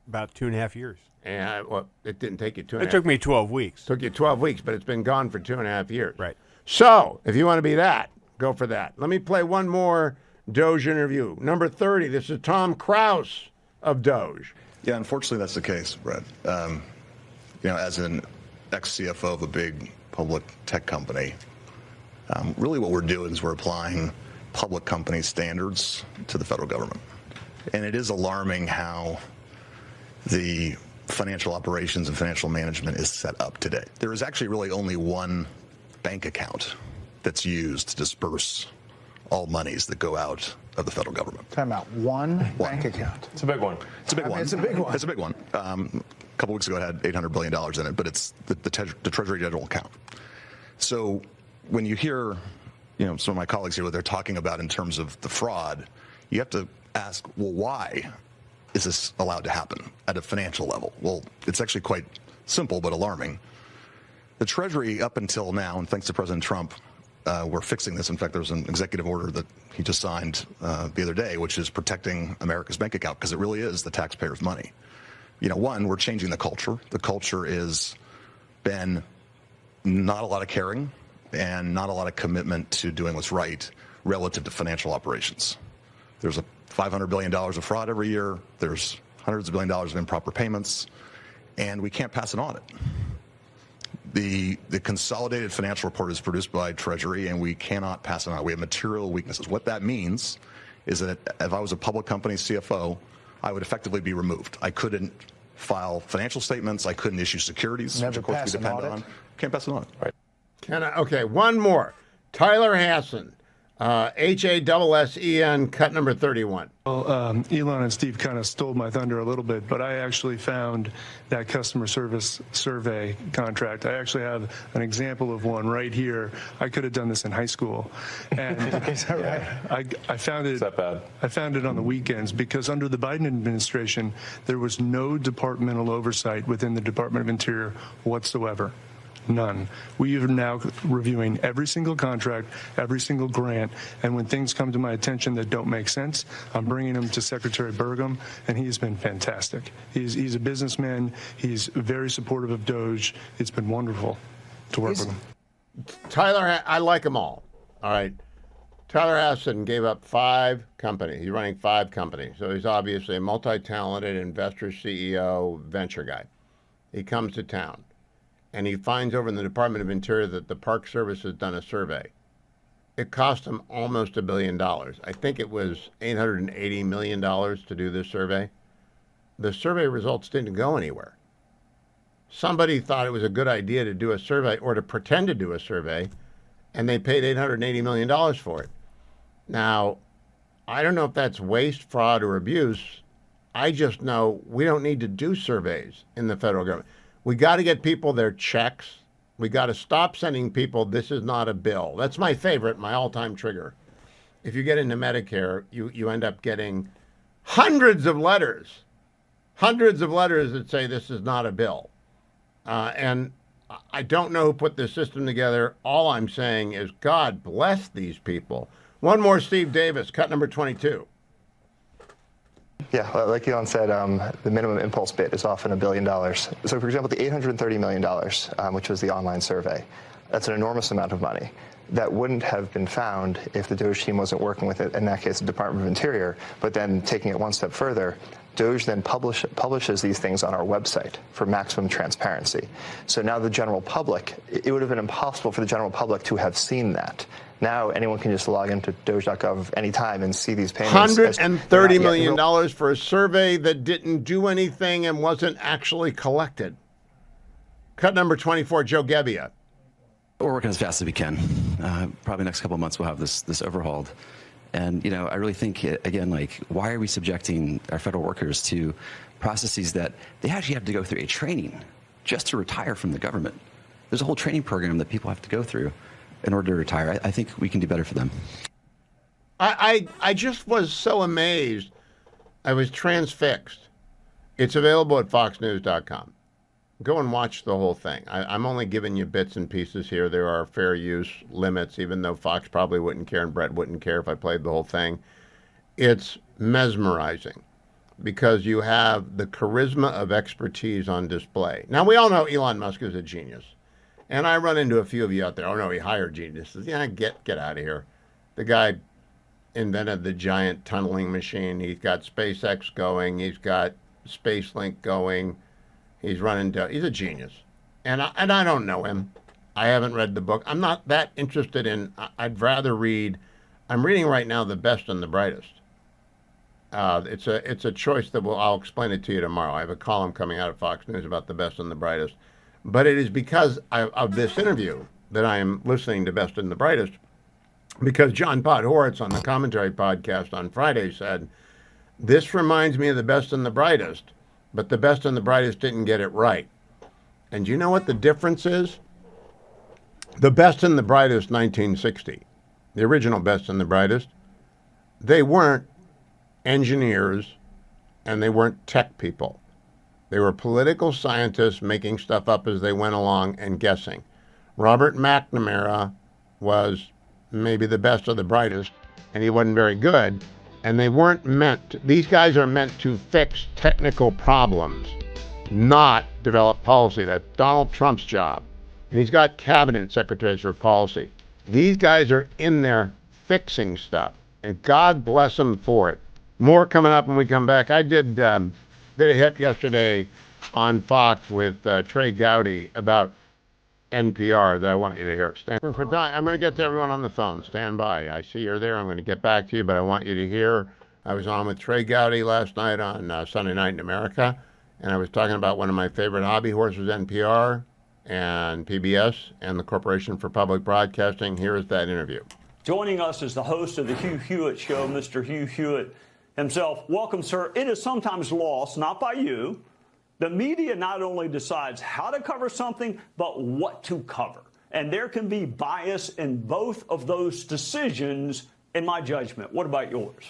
about 2.5 years. And it didn't take you 2.5 It took me 12 weeks. Took you 12 weeks, but it's been gone for 2.5 years. Right. So, if you want to be that, go for that. Let me play one more Doge interview. Number 30, this is Tom Krause of Doge. Yeah, unfortunately, that's the case, Brett. As an ex-CFO of a big public tech company, really what we're doing is we're applying public company standards to the federal government. And it is alarming how the financial operations and financial management is set up today. There is actually really only one bank account that's used to disperse all monies that go out of the federal government. Time out. One bank account. It's a big one. It's a big one. It's a big one. It's a big one. A couple weeks ago, it had $800 billion in it, but it's the Treasury General account. So when you hear, some of my colleagues here, what they're talking about in terms of the fraud, you have to ask, well, why is this allowed to happen at a financial level? Well, it's actually quite simple but alarming. The Treasury, up until now, and thanks to President Trump, we're fixing this. In fact, there's an executive order that he just signed the other day, which is protecting America's bank account, because it really is the taxpayers' money. One, we're changing the culture. The culture is been not a lot of caring and not a lot of commitment to doing what's right relative to financial operations. There's a $500 billion of fraud every year. There's hundreds of billion dollars of improper payments, and we can't pass an audit. The consolidated financial report is produced by Treasury, and we cannot pass an audit. We have material weaknesses. What that means is that if I was a public company CFO, I would effectively be removed. I couldn't file financial statements. I couldn't issue securities, which of course we depend on. Can't pass an audit. Right. Okay, one more. Tyler Hassan. Hassen, cut number 31. Well, Elon and Steve kind of stole my thunder a little bit, but I actually found that customer service survey contract. I actually have an example of one right here. I could have done this in high school. And Is that right? I found it. Is that bad? I found it on the weekends because under the Biden administration, there was no departmental oversight within the Department of Interior whatsoever. None. We are now reviewing every single contract, every single grant, and when things come to my attention that don't make sense, I'm bringing them to Secretary Burgum, and he's been fantastic. He's a businessman. He's very supportive of Doge. It's been wonderful to work with him. Tyler, I like them all. All right. Tyler Hassan gave up 5 companies. He's running 5 companies. So he's obviously a multi-talented investor, CEO, venture guy. He comes to town. And he finds over in the Department of Interior that the Park Service has done a survey. It cost him almost $1 billion. I think it was $880 million to do this survey. The survey results didn't go anywhere. Somebody thought it was a good idea to do a survey or to pretend to do a survey, and they paid $880 million for it. Now, I don't know if that's waste, fraud, or abuse. I just know we don't need to do surveys in the federal government. We got to get people their checks. We got to stop sending people, this is not a bill. That's my favorite, my all-time trigger. If you get into Medicare, you end up getting hundreds of letters that say this is not a bill. And I don't know who put this system together. All I'm saying is God bless these people. One more, Steve Davis, cut number 22. Yeah, like Elon said, the minimum impulse bid is often $1 billion. So, for example, the $830 million, which was the online survey, that's an enormous amount of money. That wouldn't have been found if the DOJ team wasn't working with it, in that case, the Department of Interior. But then taking it one step further, DOJ then publishes these things on our website for maximum transparency. So now the general public, it would have been impossible for the general public to have seen that. Now anyone can just log into Doge.gov anytime and see these payments. $130 million for a survey that didn't do anything and wasn't actually collected. Cut number 24, Joe Gebbia. We're working as fast as we can. Probably next couple of months we'll have this overhauled. And, I really think, again, like, why are we subjecting our federal workers to processes that they actually have to go through a training just to retire from the government? There's a whole training program that people have to go through in order to retire. I think we can do better for them. I just was so amazed. I was transfixed. It's available at foxnews.com. Go and watch the whole thing. I'm only giving you bits and pieces here. There are fair use limits, even though Fox probably wouldn't care and Brett wouldn't care if I played the whole thing. It's mesmerizing because you have the charisma of expertise on display. Now, we all know Elon Musk is a genius. And I run into a few of you out there. Oh, no, he hired geniuses. Yeah, get out of here. The guy invented the giant tunneling machine. He's got SpaceX going. He's got SpaceLink going. He's a genius. And I don't know him. I haven't read the book. I'm not that interested in, I'd rather read, I'm reading right now The Best and the Brightest. It's a choice that I'll explain it to you tomorrow. I have a column coming out of Fox News about The Best and the Brightest. But it is because of this interview that I am listening to Best and the Brightest, because John Podhoretz on the Commentary podcast on Friday said, this reminds me of The Best and the Brightest, but The Best and the Brightest didn't get it right. And you know what the difference is? The Best and the Brightest 1960, the original Best and the Brightest, they weren't engineers and they weren't tech people. They were political scientists making stuff up as they went along and guessing. Robert McNamara was maybe the best of the brightest, and he wasn't very good. And they weren't these guys are meant to fix technical problems, not develop policy. That's Donald Trump's job. And he's got cabinet secretaries for policy. These guys are in there fixing stuff, and God bless them for it. More coming up when we come back. I did a hit yesterday on Fox with Trey Gowdy about NPR that I want you to hear. I'm going to get to everyone on the phone. Stand by. I see you're there. I'm going to get back to you, but I want you to hear. I was on with Trey Gowdy last night on Sunday Night in America, and I was talking about one of my favorite hobby horses, NPR and PBS and the Corporation for Public Broadcasting. Here is that interview. Joining us is the host of the Hugh Hewitt Show, Mr. Hugh Hewitt himself. Welcome, sir. It is sometimes lost, not by you. The media not only decides how to cover something, but what to cover. And there can be bias in both of those decisions, in my judgment. What about yours?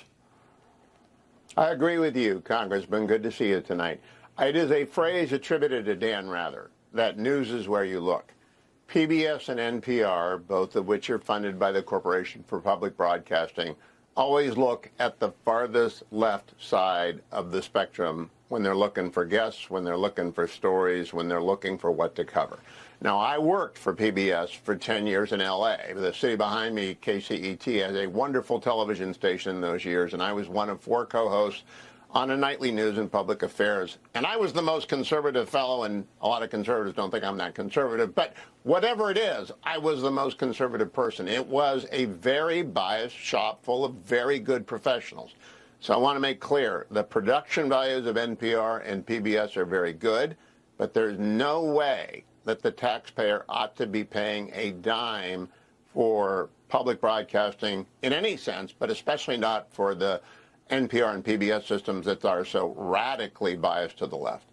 I agree with you, Congressman. Good to see you tonight. It is a phrase attributed to Dan Rather, that news is where you look. PBS and NPR, both of which are funded by the Corporation for Public Broadcasting, always look at the farthest left side of the spectrum when they're looking for guests, when they're looking for stories, when they're looking for what to cover. Now, I worked for PBS for 10 years in L.A. The city behind me, KCET, has a wonderful television station in those years, and I was one of 4 co-hosts on a nightly news and public affairs. And I was the most conservative fellow, and a lot of conservatives don't think I'm that conservative, but whatever it is, I was the most conservative person. It was a very biased shop full of very good professionals. So I want to make clear, the production values of NPR and PBS are very good, but there's no way that the taxpayer ought to be paying a dime for public broadcasting in any sense, but especially not for the NPR and PBS systems that are so radically biased to the left.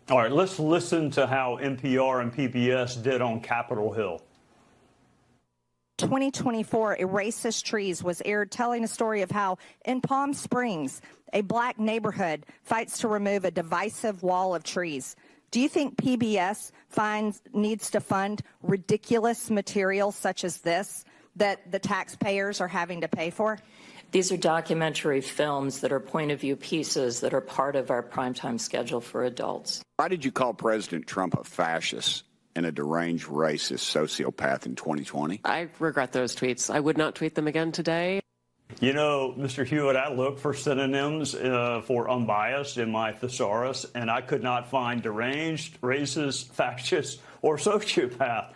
All right, let's listen to how NPR and PBS did on Capitol Hill. 2024, Erasist Trees was aired telling a story of how in Palm Springs, a black neighborhood fights to remove a divisive wall of trees. Do you think PBS needs to fund ridiculous material such as this that the taxpayers are having to pay for? These are documentary films that are point of view pieces that are part of our primetime schedule for adults. Why did you call President Trump a fascist and a deranged racist sociopath in 2020? I regret those tweets. I would not tweet them again today. You know, Mr. Hewitt, I looked for synonyms for unbiased in my thesaurus, and I could not find deranged, racist, fascist, or sociopath.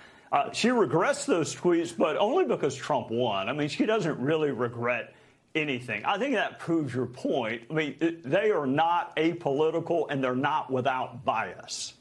She regrets those tweets, but only because Trump won. I mean, she doesn't really regret anything. I think that proves your point. I mean, they are not apolitical, and they're not without bias.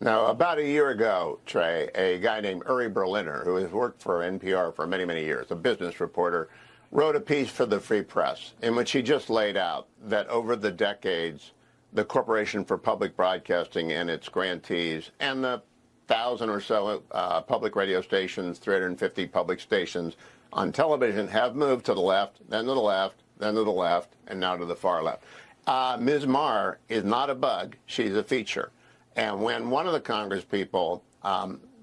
Now, about a year ago, Trey, a guy named Uri Berliner, who has worked for NPR for many, many years, a business reporter, wrote a piece for the Free Press in which he just laid out that over the decades, the Corporation for Public Broadcasting and its grantees and the 1,000 or so public radio stations, 350 public stations on television have moved to the left, then to the left, then to the left, and now to the far left. Ms. Marr is not a bug. She's a feature. And when one of the Congress people,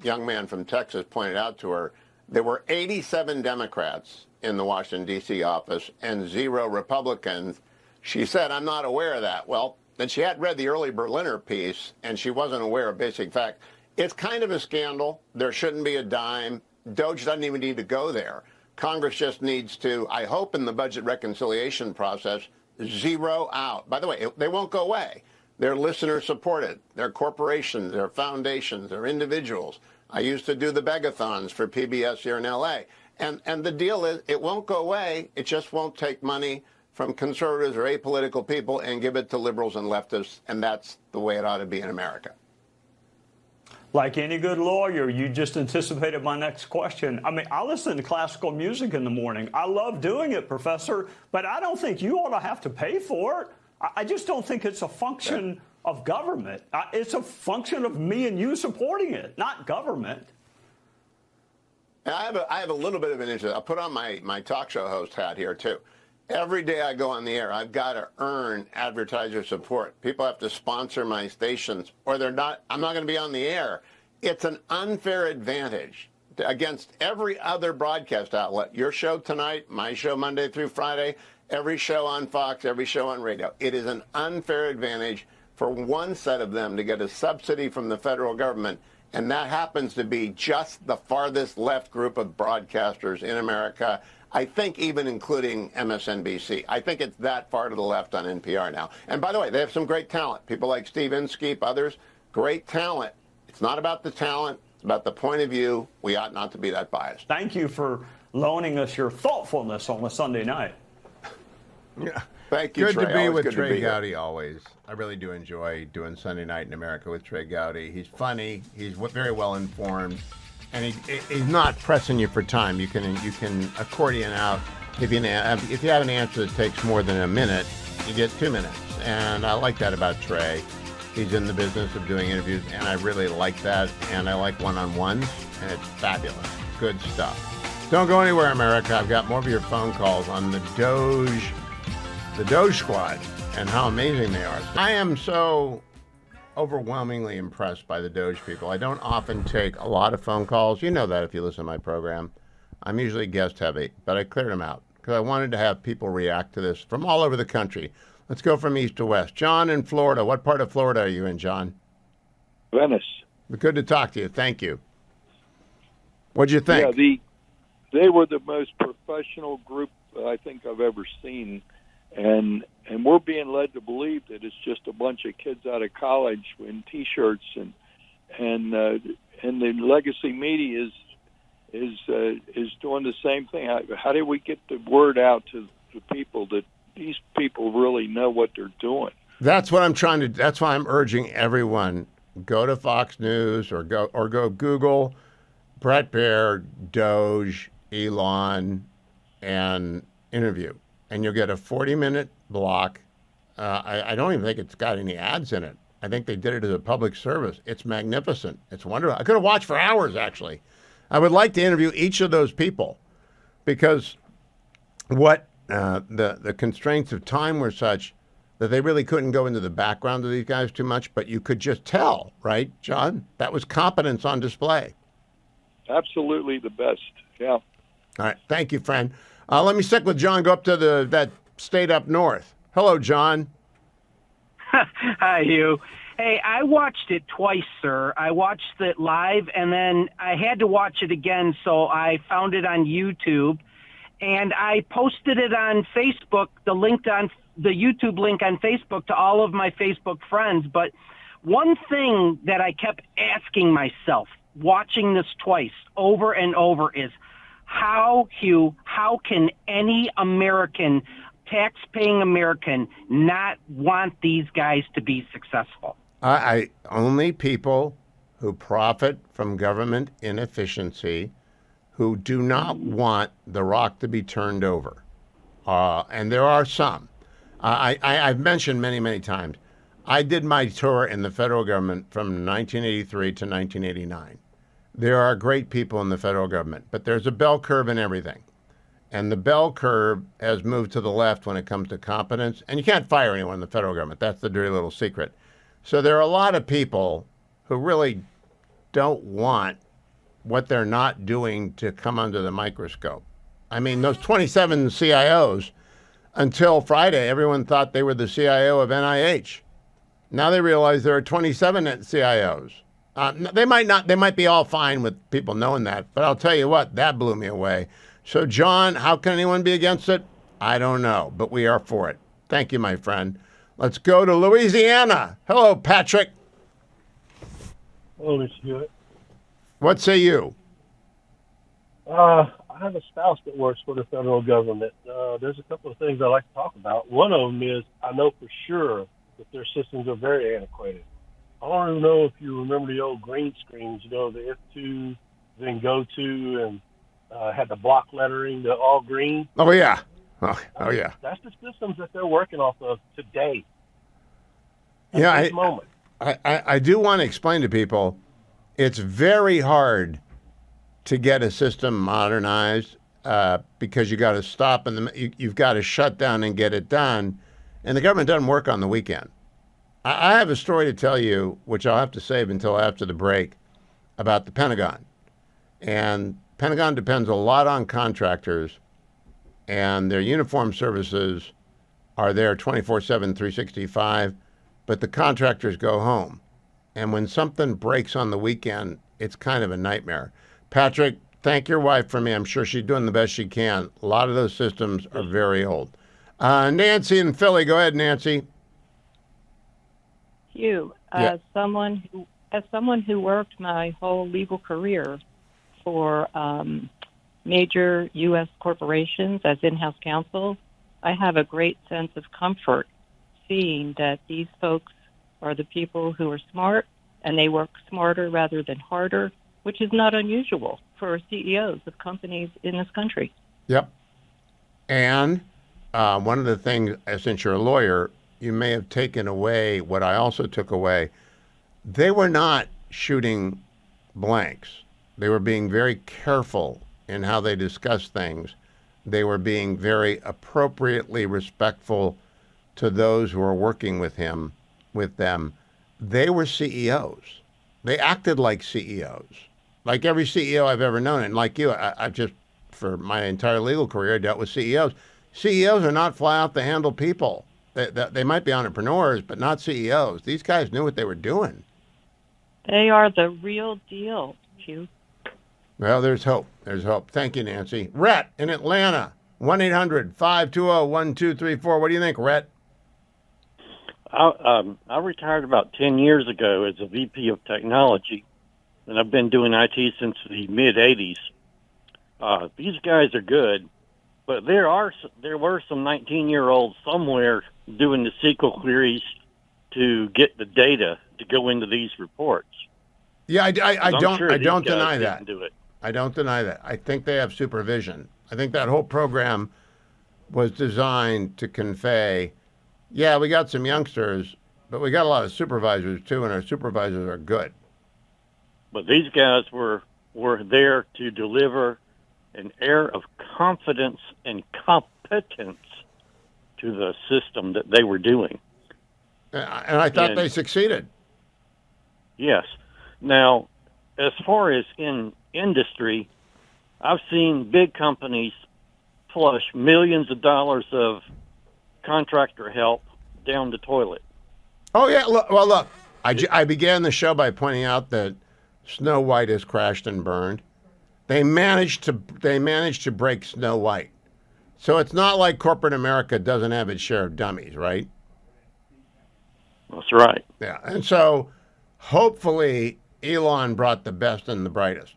young man from Texas, pointed out to her, there were 87 Democrats in the Washington, D.C. office and 0 Republicans, she said, I'm not aware of that. Well, then she had read the early Berliner piece, and she wasn't aware of basic fact. It's kind of a scandal. There shouldn't be a dime. DOJ doesn't even need to go there. Congress just needs to, I hope in the budget reconciliation process, zero out. By the way, they won't go away. They're listener supported. They're corporations, they're foundations, they're individuals. I used to do the begathons for PBS here in L.A. And the deal is it won't go away. It just won't take money from conservatives or apolitical people and give it to liberals and leftists. And that's the way it ought to be in America. Like any good lawyer, you just anticipated my next question. I mean, I listen to classical music in the morning. I love doing it, Professor, but I don't think you ought to have to pay for it. I just don't think it's a function of government. It's a function of me and you supporting it, not government. I have a little bit of an interest. I'll put on my talk show host hat here, too. Every day I go on the air, I've got to earn advertiser support. People have to sponsor my stations, or I'm not going to be on the air. It's an unfair advantage against every other broadcast outlet. Your show tonight, my show Monday through Friday, every show on Fox, every show on radio. It is an unfair advantage for one set of them to get a subsidy from the federal government, and that happens to be just the farthest left group of broadcasters in America, I think even including MSNBC. I think it's that far to the left on NPR now. And by the way, they have some great talent. People like Steve Inskeep, others, great talent. It's not about the talent. It's about the point of view. We ought not to be that biased. Thank you for loaning us your thoughtfulness on a Sunday night. Yeah. Thank you, Good Trey. to be Always with good Trey to be here. Gowdy Always. I really do enjoy doing Sunday Night in America with Trey Gowdy. He's funny. He's very well informed, and he's not pressing you for time. You can accordion out. If you have an answer that takes more than a minute, you get 2 minutes, and I like that about Trey. He's in the business of doing interviews, and I really like that. And I like one-on-ones, and it's fabulous. Good stuff. Don't go anywhere, America. I've got more of your phone calls on the Doge Squad, and how amazing they are. I am so overwhelmingly impressed by the Doge people. I don't often take a lot of phone calls. You know that if you listen to my program. I'm usually guest heavy, but I cleared them out because I wanted to have people react to this from all over the country. Let's go from east to west. John in Florida. What part of Florida are you in, John? Venice. Good to talk to you. Thank you. What'd you think? Yeah, they were the most professional group I think I've ever seen. And we're being led to believe that it's just a bunch of kids out of college in T-shirts, and the legacy media is doing the same thing. How do we get the word out to the people that these people really know what they're doing? That's what I'm trying to. That's why I'm urging everyone: go to Fox News or go Google Brett Baer, Doge, Elon, and interview. And you'll get a 40-minute block. I don't even think it's got any ads in it. I think they did it as a public service. It's magnificent. It's wonderful. I could have watched for hours, actually. I would like to interview each of those people because the constraints of time were such that they really couldn't go into the background of these guys too much, but you could just tell, right, John? That was competence on display. Absolutely the best, yeah. All right. Thank you, friend. Let me stick with John. Go up to that state up north. Hello, John. Hi, Hugh. Hey, I watched it twice, sir. I watched it live, and then I had to watch it again, so I found it on YouTube, and I posted it on Facebook, the YouTube link on Facebook to all of my Facebook friends. But one thing that I kept asking myself, watching this twice, over and over, is how can any American, tax-paying American, not want these guys to be successful? Only people who profit from government inefficiency, who do not want the rock to be turned over. And there are some. I've mentioned many, many times, I did my tour in the federal government from 1983 to 1989. There are great people in the federal government, but there's a bell curve in everything. And the bell curve has moved to the left when it comes to competence. And you can't fire anyone in the federal government. That's the dirty little secret. So there are a lot of people who really don't want what they're not doing to come under the microscope. I mean, those 27 CIOs, until Friday, everyone thought they were the CIO of NIH. Now they realize there are 27 CIOs. They might be all fine with people knowing that, but I'll tell you what, that blew me away. So, John, how can anyone be against it? I don't know, but we are for it. Thank you, my friend. Let's go to Louisiana. Hello, Patrick. Hello, Mr. Hewitt. What say you? I have a spouse that works for the federal government. There's a couple of things I'd like to talk about. One of them is I know for sure that their systems are very antiquated. I don't even know if you remember the old green screens, the F2, then go to, and had the block lettering, the all green. Oh, yeah. Oh yeah. That's the systems that they're working off of today. Yeah, this moment. I do want to explain to people, it's very hard to get a system modernized because you got to stop and you've got to shut down and get it done, and the government doesn't work on the weekend. I have a story to tell you, which I'll have to save until after the break, about the Pentagon. And Pentagon depends a lot on contractors, and their uniformed services are there 24/7, 365, but the contractors go home. And when something breaks on the weekend, it's kind of a nightmare. Patrick, thank your wife for me. I'm sure she's doing the best she can. A lot of those systems are very old. Nancy in Philly. Go ahead, Nancy. Hugh, Yeah. as someone who worked my whole legal career for major U.S. corporations as in-house counsel, I have a great sense of comfort seeing that these folks are the people who are smart and they work smarter rather than harder, which is not unusual for CEOs of companies in this country. Yep. And one of the things, since you're a lawyer, you may have taken away what I also took away. They were not shooting blanks. They were being very careful in how they discussed things. They were being very appropriately respectful to those who were working with them. They were CEOs. They acted like CEOs, like every CEO I've ever known. And like you, I've just, for my entire legal career, dealt with CEOs. CEOs are not fly off the handle people. They might be entrepreneurs, but not CEOs. These guys knew what they were doing. They are the real deal, Hugh. Well, there's hope. There's hope. Thank you, Nancy. Rhett in Atlanta, 1-800-520-1234. What do you think, Rhett? I retired about 10 years ago as a VP of technology, and I've been doing IT since the mid-'80s. These guys are good, but there were some 19-year-olds somewhere doing the SQL queries to get the data to go into these reports. Yeah, I don't deny didn't that. do it. I don't deny that. I think they have supervision. I think that whole program was designed to convey, yeah, we got some youngsters, but we got a lot of supervisors too, and our supervisors are good. But these guys were there to deliver an air of confidence and competence to the system that they were doing. And I thought they succeeded. Yes. Now, as far as in industry, I've seen big companies flush millions of dollars of contractor help down the toilet. Oh yeah. Look. I began the show by pointing out that Snow White has crashed and burned. They managed to break Snow White. So it's not like corporate America doesn't have its share of dummies, right? That's right. Yeah. And so hopefully Elon brought the best and the brightest.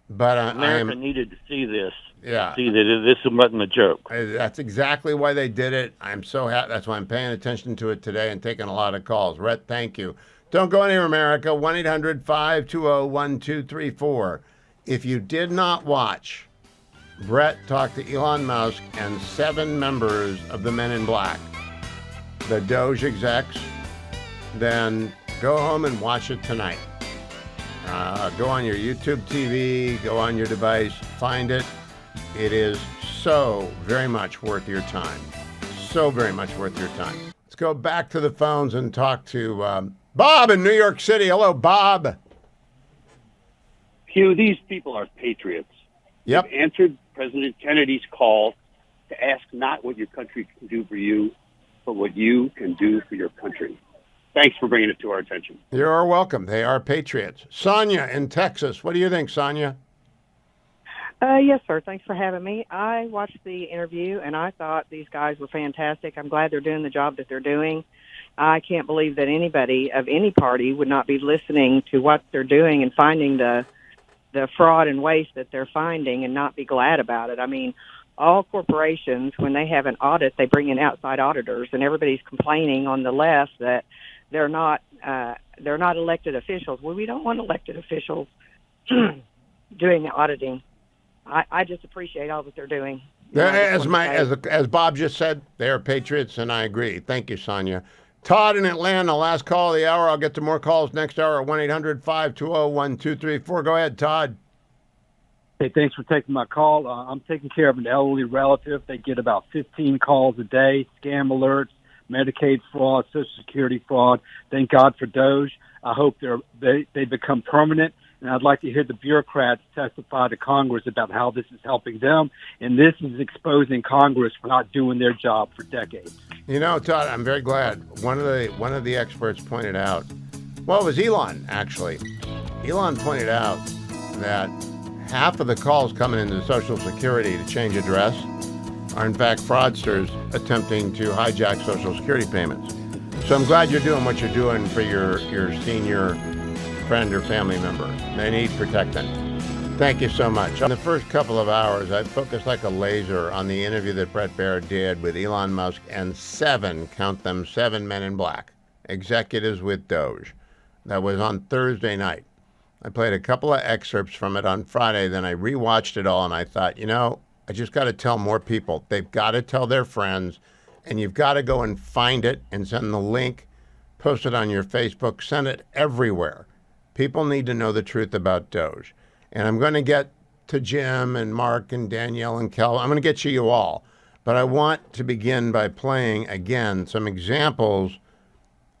But America needed to see this. Yeah. See that this wasn't a joke. That's exactly why they did it. I'm so happy. That's why I'm paying attention to it today and taking a lot of calls. Rhett, thank you. Don't go anywhere, America. 1-800-520-1234. If you did not watch Brett talk to Elon Musk and 7 members of the Men in Black, the Doge execs, then go home and watch it tonight. Go on your YouTube TV, go on your device, find it. It is so very much worth your time. So very much worth your time. Let's go back to the phones and talk to Bob in New York City. Hello, Bob. Hugh, these people are patriots. Yep. They've answered President Kennedy's call to ask not what your country can do for you, but what you can do for your country. Thanks for bringing it to our attention. You're welcome. They are patriots. Sonia in Texas. What do you think, Sonia? Yes, sir. Thanks for having me. I watched the interview, and I thought these guys were fantastic. I'm glad they're doing the job that they're doing. I can't believe that anybody of any party would not be listening to what they're doing and finding the fraud and waste that they're finding and not be glad about it. I mean, all corporations, when they have an audit, they bring in outside auditors, and everybody's complaining on the left that they're not elected officials. Well, we don't want elected officials doing the auditing. I just appreciate all that they're doing. As Bob just said, they are patriots, and I agree. Thank you, Sonia. Todd in Atlanta, last call of the hour. I'll get to more calls next hour at 1-800-520-1234. Go ahead, Todd. Hey, thanks for taking my call. I'm taking care of an elderly relative. They get about 15 calls a day, scam alerts, Medicaid fraud, Social Security fraud. Thank God for Doge. I hope they become permanent. And I'd like to hear the bureaucrats testify to Congress about how this is helping them. And this is exposing Congress for not doing their job for decades. You know, Todd, I'm very glad. One of the experts pointed out, well, it was Elon, actually. Elon pointed out that half of the calls coming into Social Security to change address are, in fact, fraudsters attempting to hijack Social Security payments. So I'm glad you're doing what you're doing for your senior friend or family member. They need protecting. Thank you so much. In the first couple of hours, I focused like a laser on the interview that Bret Baier did with Elon Musk and 7 Men in Black, executives with Doge. That was on Thursday night. I played a couple of excerpts from it on Friday, then I rewatched it all, and I thought, I just got to tell more people. They've got to tell their friends, and you've got to go and find it and send the link, post it on your Facebook, send it everywhere. People need to know the truth about Doge. And I'm going to get to Jim and Mark and Danielle and Kel. I'm going to get to you all. But I want to begin by playing, again, some examples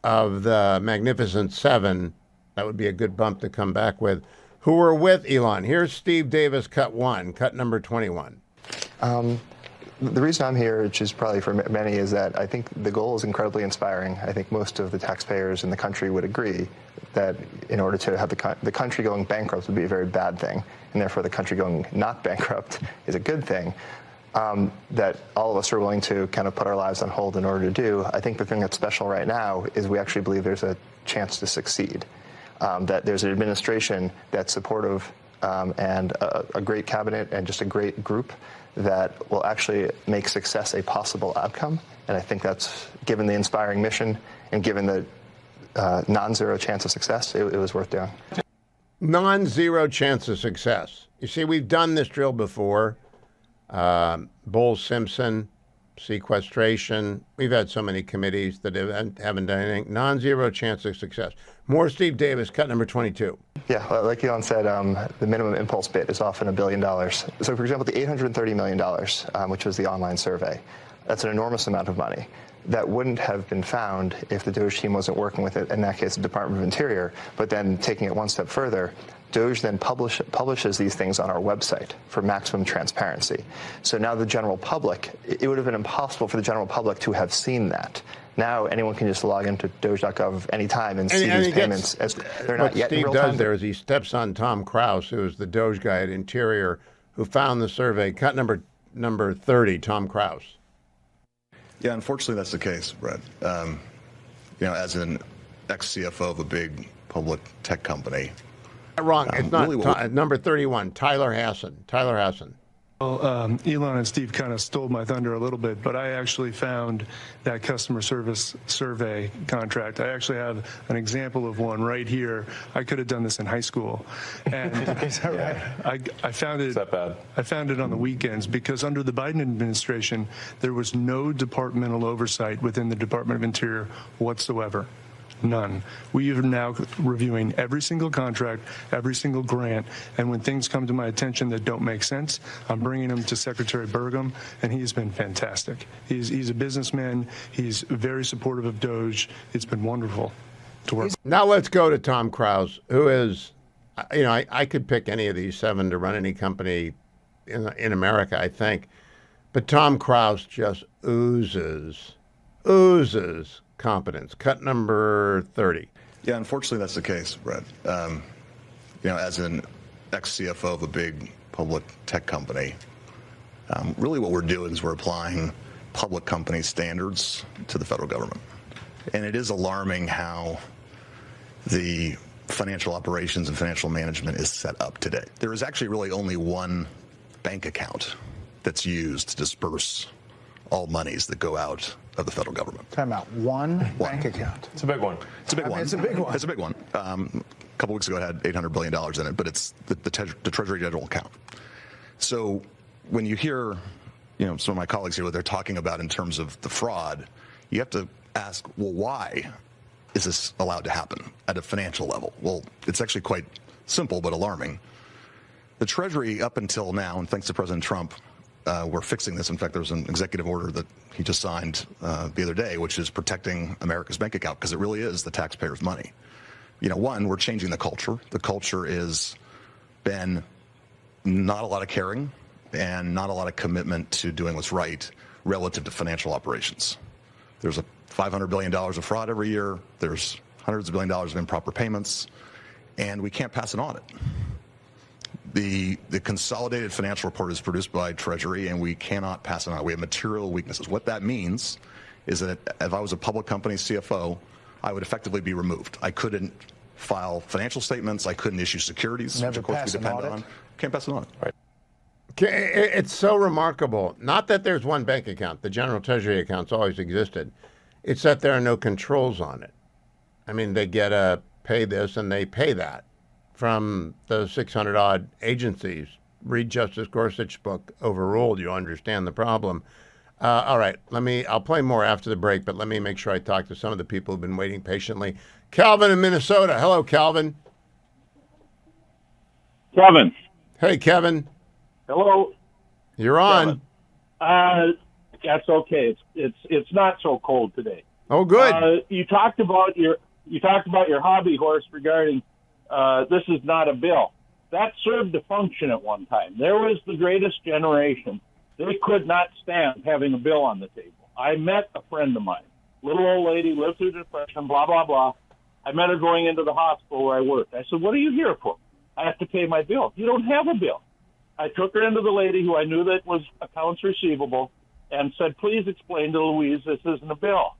of the Magnificent 7. That would be a good bump to come back with, who were with Elon. Here's Steve Davis, cut number 21. The reason I'm here, which is probably for many, is that I think the goal is incredibly inspiring. I think most of the taxpayers in the country would agree that in order to have the country going bankrupt would be a very bad thing, and therefore the country going not bankrupt is a good thing. That all of us are willing to kind of put our lives on hold in order to do. I think the thing that's special right now is we actually believe there's a chance to succeed. That there's an administration that's supportive and a great cabinet and just a great group that will actually make success a possible outcome. And I think that's, given the inspiring mission and given the non-zero chance of success, it was worth doing. Non-zero chance of success. You see, we've done this drill before. Bowles-Simpson, sequestration. We've had so many committees that haven't done anything. Non-zero chance of success. More Steve Davis, cut number 22. Yeah, like Elon said, the minimum impulse bid is often $1 billion. So, for example, the $830 million, which was the online survey, That's an enormous amount of money that wouldn't have been found if the Doge team wasn't working with it, in that case, the Department of Interior. But then taking it one step further, Doge then publishes these things on our website for maximum transparency. So now the general public, it would have been impossible for the general public to have seen that. Now anyone can just log into Doge.gov anytime and see these payments. As they're not yet in real time. What Steve does there is he steps on Tom Krause, who is the Doge guy at Interior, who found the survey, cut number 30, Tom Krause. Yeah, unfortunately, that's the case, Brett. As an ex-CFO of a big public tech company. Wrong. It's not really number 31, Tyler Hassan. Tyler Hassan. Well, Elon and Steve kind of stole my thunder a little bit, but I actually found that customer service survey contract. I actually have an example of one right here. I could have done this in high school. And Is that right? I found it. Is that bad? I found it on the weekends because under the Biden administration, there was no departmental oversight within the Department of Interior whatsoever. None. We are now reviewing every single contract, every single grant, and when things come to my attention that don't make sense, I'm bringing them to Secretary Burgum, and he's been fantastic. He's a businessman. He's very supportive of Doge. It's been wonderful to work. Now let's go to Tom Krause, who is, I could pick any of these 7 to run any company in America, I think, but Tom Krause just oozes competence. Cut number 30. Yeah, unfortunately, that's the case, Brett. As an ex-CFO of a big public tech company, really what we're doing is we're applying public company standards to the federal government. And it is alarming how the financial operations and financial management is set up today. There is actually really only one bank account that's used to disperse all monies that go out of the federal government. Time out. One bank account. It's a big one. It's a big one. It's a big one. It's a big one. A couple weeks ago, it had $800 billion in it, but it's the Treasury General account. So when you hear, some of my colleagues here, what they're talking about in terms of the fraud, you have to ask, well, why is this allowed to happen at a financial level? Well, it's actually quite simple but alarming. The Treasury, up until now, and thanks to President Trump, we're fixing this. In fact, there was an executive order that he just signed the other day, which is protecting America's bank account, because it really is the taxpayers' money. One, we're changing the culture. The culture is been not a lot of caring and not a lot of commitment to doing what's right relative to financial operations. There's a $500 billion of fraud every year. There's hundreds of billion dollars of improper payments, and we can't pass an audit. The consolidated financial report is produced by Treasury, and we cannot pass it on. We have material weaknesses. What that means is that if I was a public company CFO, I would effectively be removed. I couldn't file financial statements. I couldn't issue securities, which of course we depend on. Can't pass an audit. Right. It's so remarkable. Not that there's one bank account. The general Treasury account's always existed. It's that there are no controls on it. I mean, they get a pay this and they pay that from the 600-odd agencies. Read Justice Gorsuch's book, Overruled. You understand the problem. All right, I'll play more after the break, but let me make sure I talk to some of the people who've been waiting patiently. Calvin in Minnesota. Hello, Calvin. Kevin. Hey, Kevin. Hello. You're on. That's okay. It's not so cold today. Oh, good. You talked about your hobby horse regarding this is not a bill. That served a function at one time. There was the greatest generation. They could not stand having a bill on the table. I met a friend of mine, little old lady, lived through the Depression, blah, blah, blah. I met her going into the hospital where I worked. I said, what are you here for? I have to pay my bill. You don't have a bill. I took her into the lady who I knew that was accounts receivable and said, please explain to Louise this isn't a bill.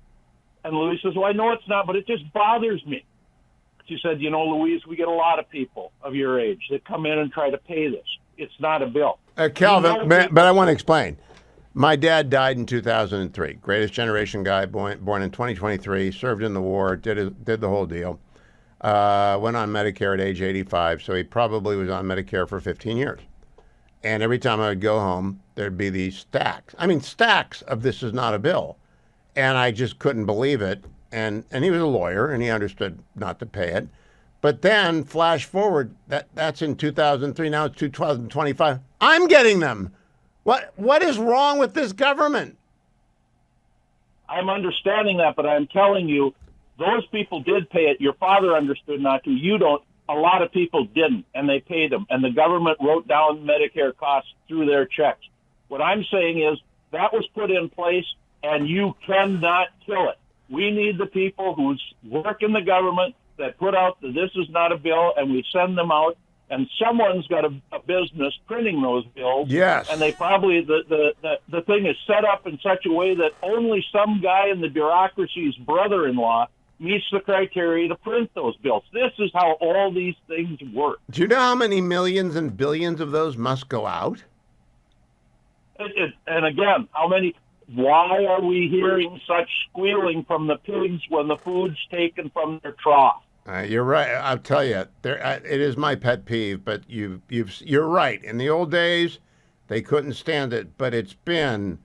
And Louise says, well, I know it's not, but it just bothers me. She said, Louise, we get a lot of people of your age that come in and try to pay this. It's not a bill. Calvin, but I want to explain. My dad died in 2003. Greatest generation guy, born in 2023, served in the war, did the whole deal. Went on Medicare at age 85, so he probably was on Medicare for 15 years. And every time I would go home, there'd be these stacks of this is not a bill. And I just couldn't believe it. And he was a lawyer, and he understood not to pay it. But then, flash forward, that's in 2003, now it's 2025. I'm getting them. What is wrong with this government? I'm understanding that, but I'm telling you, those people did pay it. Your father understood not to. You don't. A lot of people didn't, and they paid them. And the government wrote down Medicare costs through their checks. What I'm saying is that was put in place, and you cannot kill it. We need the people who work in the government that put out the "this is not a bill," and we send them out. And someone's got a business printing those bills. Yes. And they probably, the thing is set up in such a way that only some guy in the bureaucracy's brother-in-law meets the criteria to print those bills. This is how all these things work. Do you know how many millions and billions of those must go out? And again, why are we hearing such squealing from the pigs when the food's taken from their trough? You're right. I'll tell you, it is my pet peeve. But you're right. In the old days, they couldn't stand it. But it's been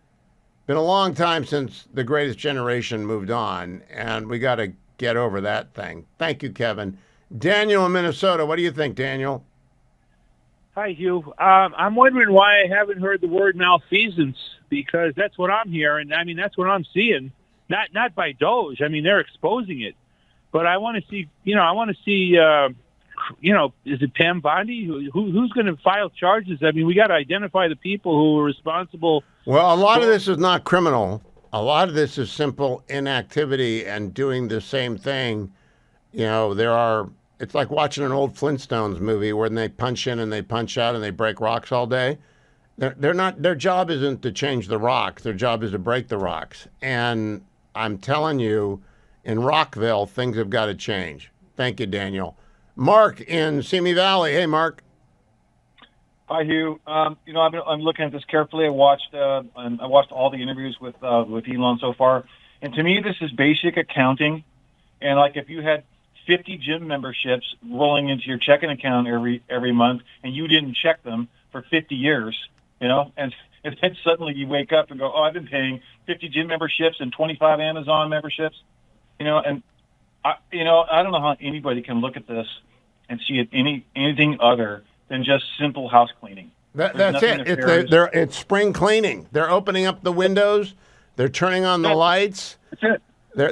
a long time since the greatest generation moved on, and we got to get over that thing. Thank you, Kevin. Daniel in Minnesota. What do you think, Daniel? Hi, Hugh. I'm wondering why I haven't heard the word malfeasance, because that's what I'm hearing. I mean, that's what I'm seeing. Not by Doge. I mean, they're exposing it. But I want to see, is it Pam Bondi? Who's going to file charges? I mean, we got to identify the people who are responsible. Well, a lot of this is not criminal. A lot of this is simple inactivity and doing the same thing. It's like watching an old Flintstones movie where they punch in and they punch out and they break rocks all day. Their job isn't to change the rocks. Their job is to break the rocks. And I'm telling you, in Rockville, things have got to change. Thank you, Daniel. Mark in Simi Valley. Hey, Mark. Hi, Hugh. I'm looking at this carefully. I watched all the interviews with Elon so far, and to me, this is basic accounting. And like, if you had 50 gym memberships rolling into your checking account every month, and you didn't check them for 50 years, and then suddenly you wake up and go, "Oh, I've been paying 50 gym memberships and 25 Amazon memberships." And I don't know how anybody can look at this and see it anything other than just simple house cleaning. That's it. It's spring cleaning. They're opening up the windows. They're turning on the lights. That's it.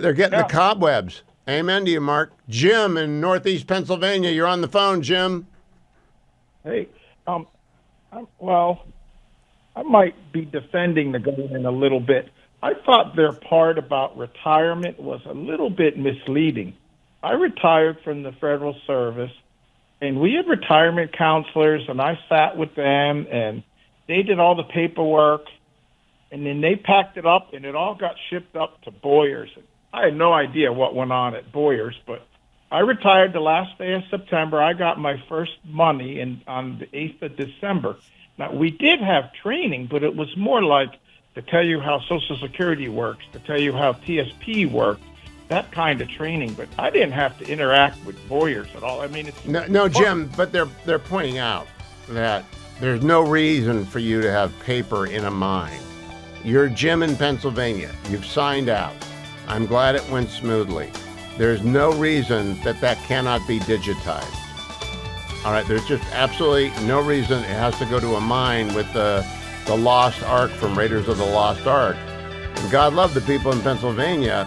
They're getting the cobwebs. Amen to you, Mark. Jim in Northeast Pennsylvania. You're on the phone, Jim. Hey, I might be defending the government a little bit. I thought their part about retirement was a little bit misleading. I retired from the federal service, and we had retirement counselors, and I sat with them, and they did all the paperwork, and then they packed it up, and it all got shipped up to Boyers. I had no idea what went on at Boyers, but I retired the last day of September. I got my first money on the 8th of December. Now, we did have training, but it was more like to tell you how Social Security works, to tell you how TSP works, that kind of training. But I didn't have to interact with Boyers at all. I mean, it's no, Jim. But they're pointing out that there's no reason for you to have paper in a mine. You're Jim in Pennsylvania. You've signed out. I'm glad it went smoothly. There's no reason that cannot be digitized. All right, there's just absolutely no reason it has to go to a mine with the Lost Ark from Raiders of the Lost Ark. And God love the people in Pennsylvania.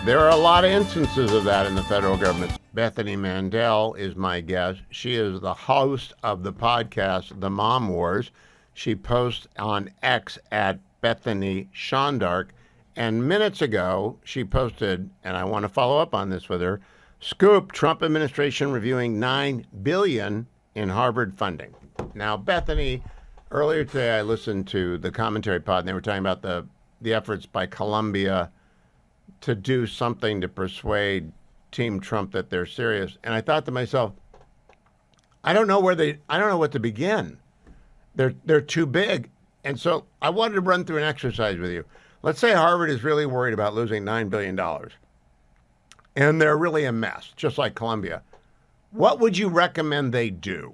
There are a lot of instances of that in the federal government. Bethany Mandel is my guest. She is the host of the podcast, The Mom Wars. She posts on X at Bethany Shondark. And minutes ago, she posted, and I want to follow up on this with her, Scoop, Trump administration reviewing $9 billion in Harvard funding. Now, Bethany, earlier today I listened to the commentary pod, and they were talking about the efforts by Columbia to do something to persuade Team Trump that they're serious. And I thought to myself, I don't know what to begin. They're too big. And so I wanted to run through an exercise with you. Let's say Harvard is really worried about losing $9 billion. And they're really a mess, just like Columbia. What would you recommend they do?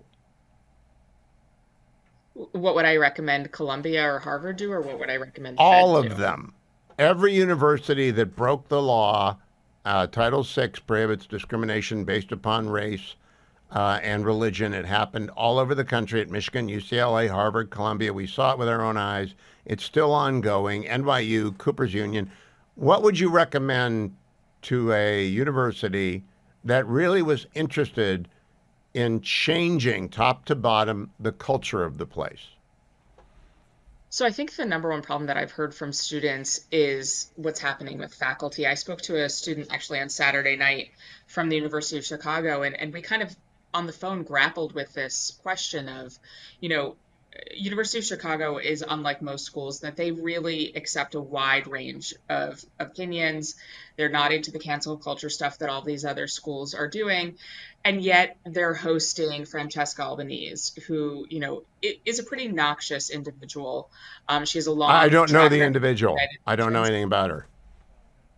What would I recommend Columbia or Harvard do, or what would I recommend the All Fed of do? them. Every university that broke the law, Title VI prohibits discrimination based upon race and religion. It happened all over the country at Michigan, UCLA, Harvard, Columbia. We saw it with our own eyes. It's still ongoing. NYU, Cooper's Union. what would you recommend to a university that really was interested in changing top to bottom the culture of the place? So I think the number one problem that I've heard from students is what's happening with faculty. I spoke to a student actually on Saturday night from the University of Chicago, and we kind of on the phone grappled with this question of, University of Chicago is unlike most schools that they really accept a wide range of opinions. They're not into the cancel culture stuff that all these other schools are doing. And yet they're hosting Francesca Albanese, who, is a pretty noxious individual. She has a long I don't know track the record individual. with the United I don't know Nations. anything about her.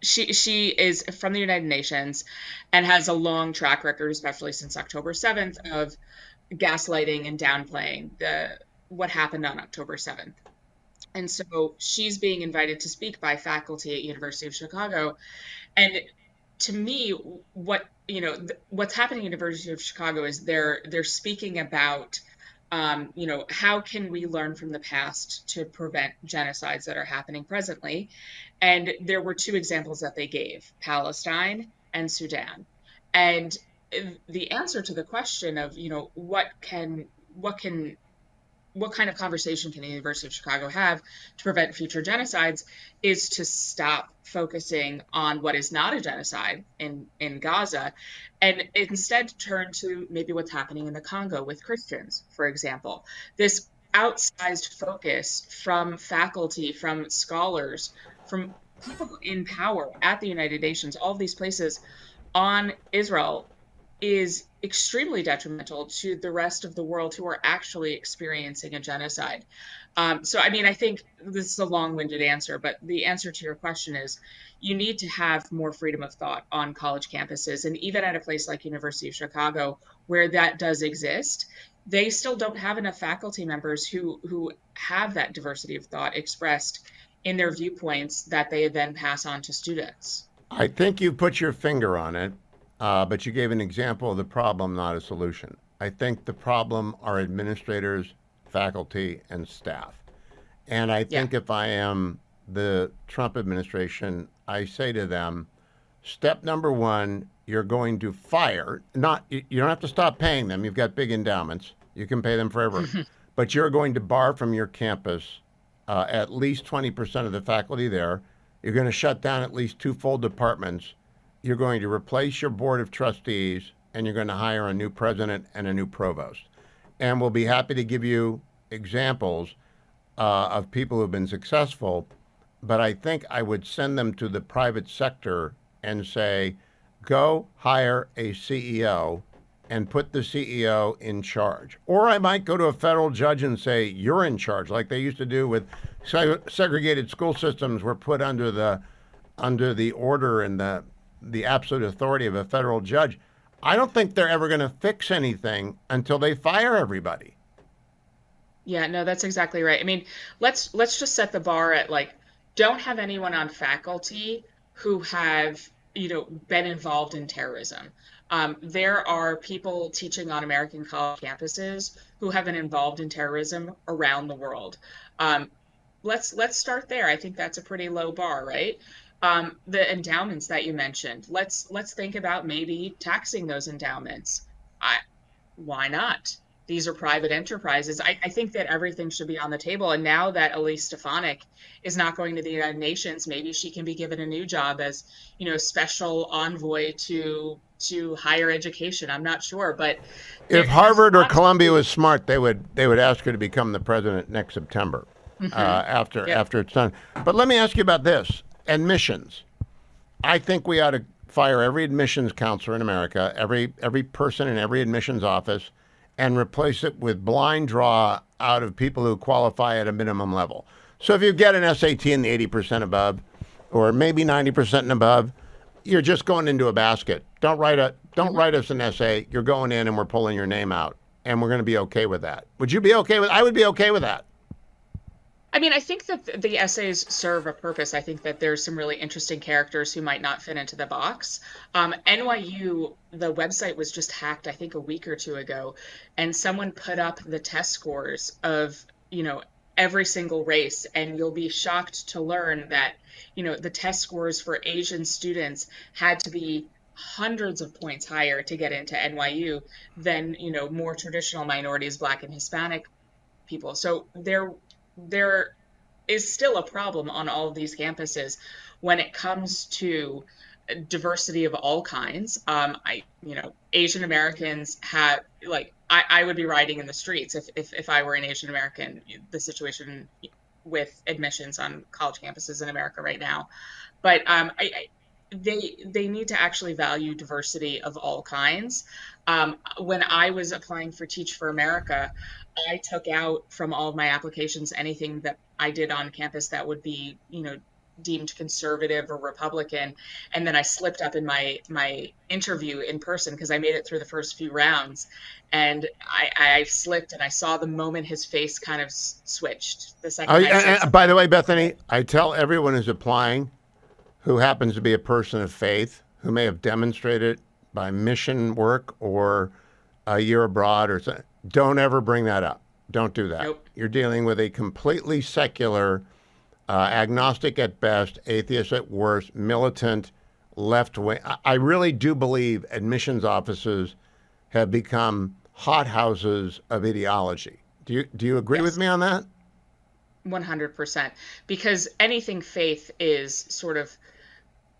She is from the United Nations and has a long track record, especially since October 7th, of gaslighting and downplaying what happened on October 7th. And so she's being invited to speak by faculty at University of Chicago. And to me, what's happening at University of Chicago is they're speaking about, how can we learn from the past to prevent genocides that are happening presently? And there were two examples that they gave, Palestine and Sudan. And the answer to the question of, what kind of conversation can the University of Chicago have to prevent future genocides is to stop focusing on what is not a genocide in Gaza and instead turn to maybe what's happening in the Congo with Christians, for example. This outsized focus from faculty, from scholars, from people in power at the United Nations, all of these places on Israel is extremely detrimental to the rest of the world who are actually experiencing a genocide. I think this is a long-winded answer, but the answer to your question is you need to have more freedom of thought on college campuses. And even at a place like University of Chicago, where that does exist, they still don't have enough faculty members who have that diversity of thought expressed in their viewpoints that they then pass on to students. I think you put your finger on it. But you gave an example of the problem, not a solution. I think the problem are administrators, faculty, and staff. And I think if I am the Trump administration, I say to them, step number one, you're going to fire, you don't have to stop paying them. You've got big endowments. You can pay them forever. But you're going to bar from your campus at least 20% of the faculty there. You're going to shut down at least 2 full departments. You're going to replace your board of trustees, and you're going to hire a new president and a new provost. And we'll be happy to give you examples of people who've been successful, but I think I would send them to the private sector and say, go hire a CEO and put the CEO in charge. Or I might go to a federal judge and say, you're in charge, like they used to do with segregated school systems were put under the order and the absolute authority of a federal judge. I don't think they're ever going to fix anything until they fire everybody. Yeah, no, that's exactly right. I mean, let's just set the bar at don't have anyone on faculty who have, been involved in terrorism. There are people teaching on American college campuses who have been involved in terrorism around the world. Let's start there. I think that's a pretty low bar, right? The endowments that you mentioned, let's think about maybe taxing those endowments. Why not? These are private enterprises. I think that everything should be on the table. And now that Elise Stefanik is not going to the United Nations, maybe she can be given a new job as, special envoy to higher education. I'm not sure, but if Harvard or Columbia was smart, they would ask her to become the president next September after it's done. But let me ask you about this. Admissions. I think we ought to fire every admissions counselor in America, every person in every admissions office, and replace it with blind draw out of people who qualify at a minimum level. So if you get an SAT in the 80% above, or maybe 90% and above, you're just going into a basket. Don't write us an essay. You're going in and we're pulling your name out, and we're going to be okay with that. Would you be okay with? I would be okay with that. I mean, I think that the essays serve a purpose. I think that there's some really interesting characters who might not fit into the box. NYU, the website was just hacked, I think, a week or two ago, and someone put up the test scores of, every single race, and you'll be shocked to learn that, the test scores for Asian students had to be hundreds of points higher to get into NYU than, more traditional minorities, Black and Hispanic people. So there is still a problem on all of these campuses when it comes to diversity of all kinds. Asian Americans have, I would be riding in the streets if I were an Asian American. The situation with admissions on college campuses in America right now, but they need to actually value diversity of all kinds. When I was applying for Teach for America, I took out from all of my applications anything that I did on campus that would be, deemed conservative or Republican. And then I slipped up in my interview in person, because I made it through the first few rounds, and I slipped, and I saw the moment his face kind of switched. The second I said something. By the way, Bethany, I tell everyone who's applying who happens to be a person of faith, who may have demonstrated by mission work or a year abroad or something, don't ever bring that up. Don't do that. Nope. You're dealing with a completely secular, agnostic at best, atheist at worst, militant, left-wing. I really do believe admissions offices have become hothouses of ideology. Do you agree with me on that? 100%, because anything faith is sort of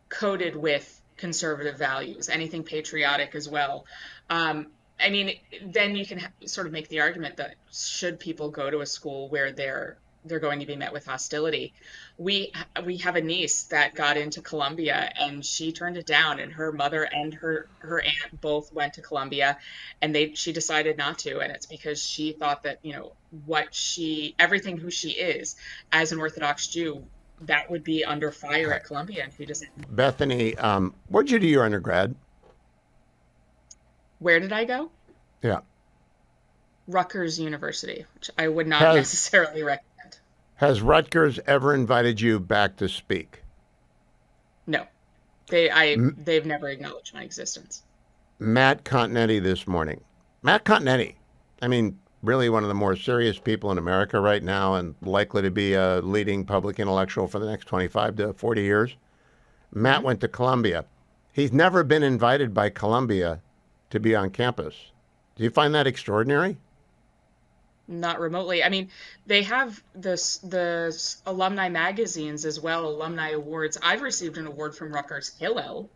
coded with conservative values, anything patriotic as well. Then you can sort of make the argument that should people go to a school where they're going to be met with hostility? We have a niece that got into Columbia, and she turned it down, and her mother and her aunt both went to Columbia, and she decided not to. And it's because she thought that, everything who she is as an Orthodox Jew, that would be under fire at Columbia. And she just... Bethany, where'd you do your undergrad? Where did I go? Yeah. Rutgers University, which I would not necessarily recommend. Has Rutgers ever invited you back to speak? No. They've never acknowledged my existence. Matt Continetti this morning. Matt Continetti, really one of the more serious people in America right now, and likely to be a leading public intellectual for the next 25 to 40 years. Matt went to Columbia. He's never been invited by Columbia to be on campus. Do you find that extraordinary? Not remotely. They have the alumni magazines as well, alumni awards. I've received an award from Rutgers Hillel,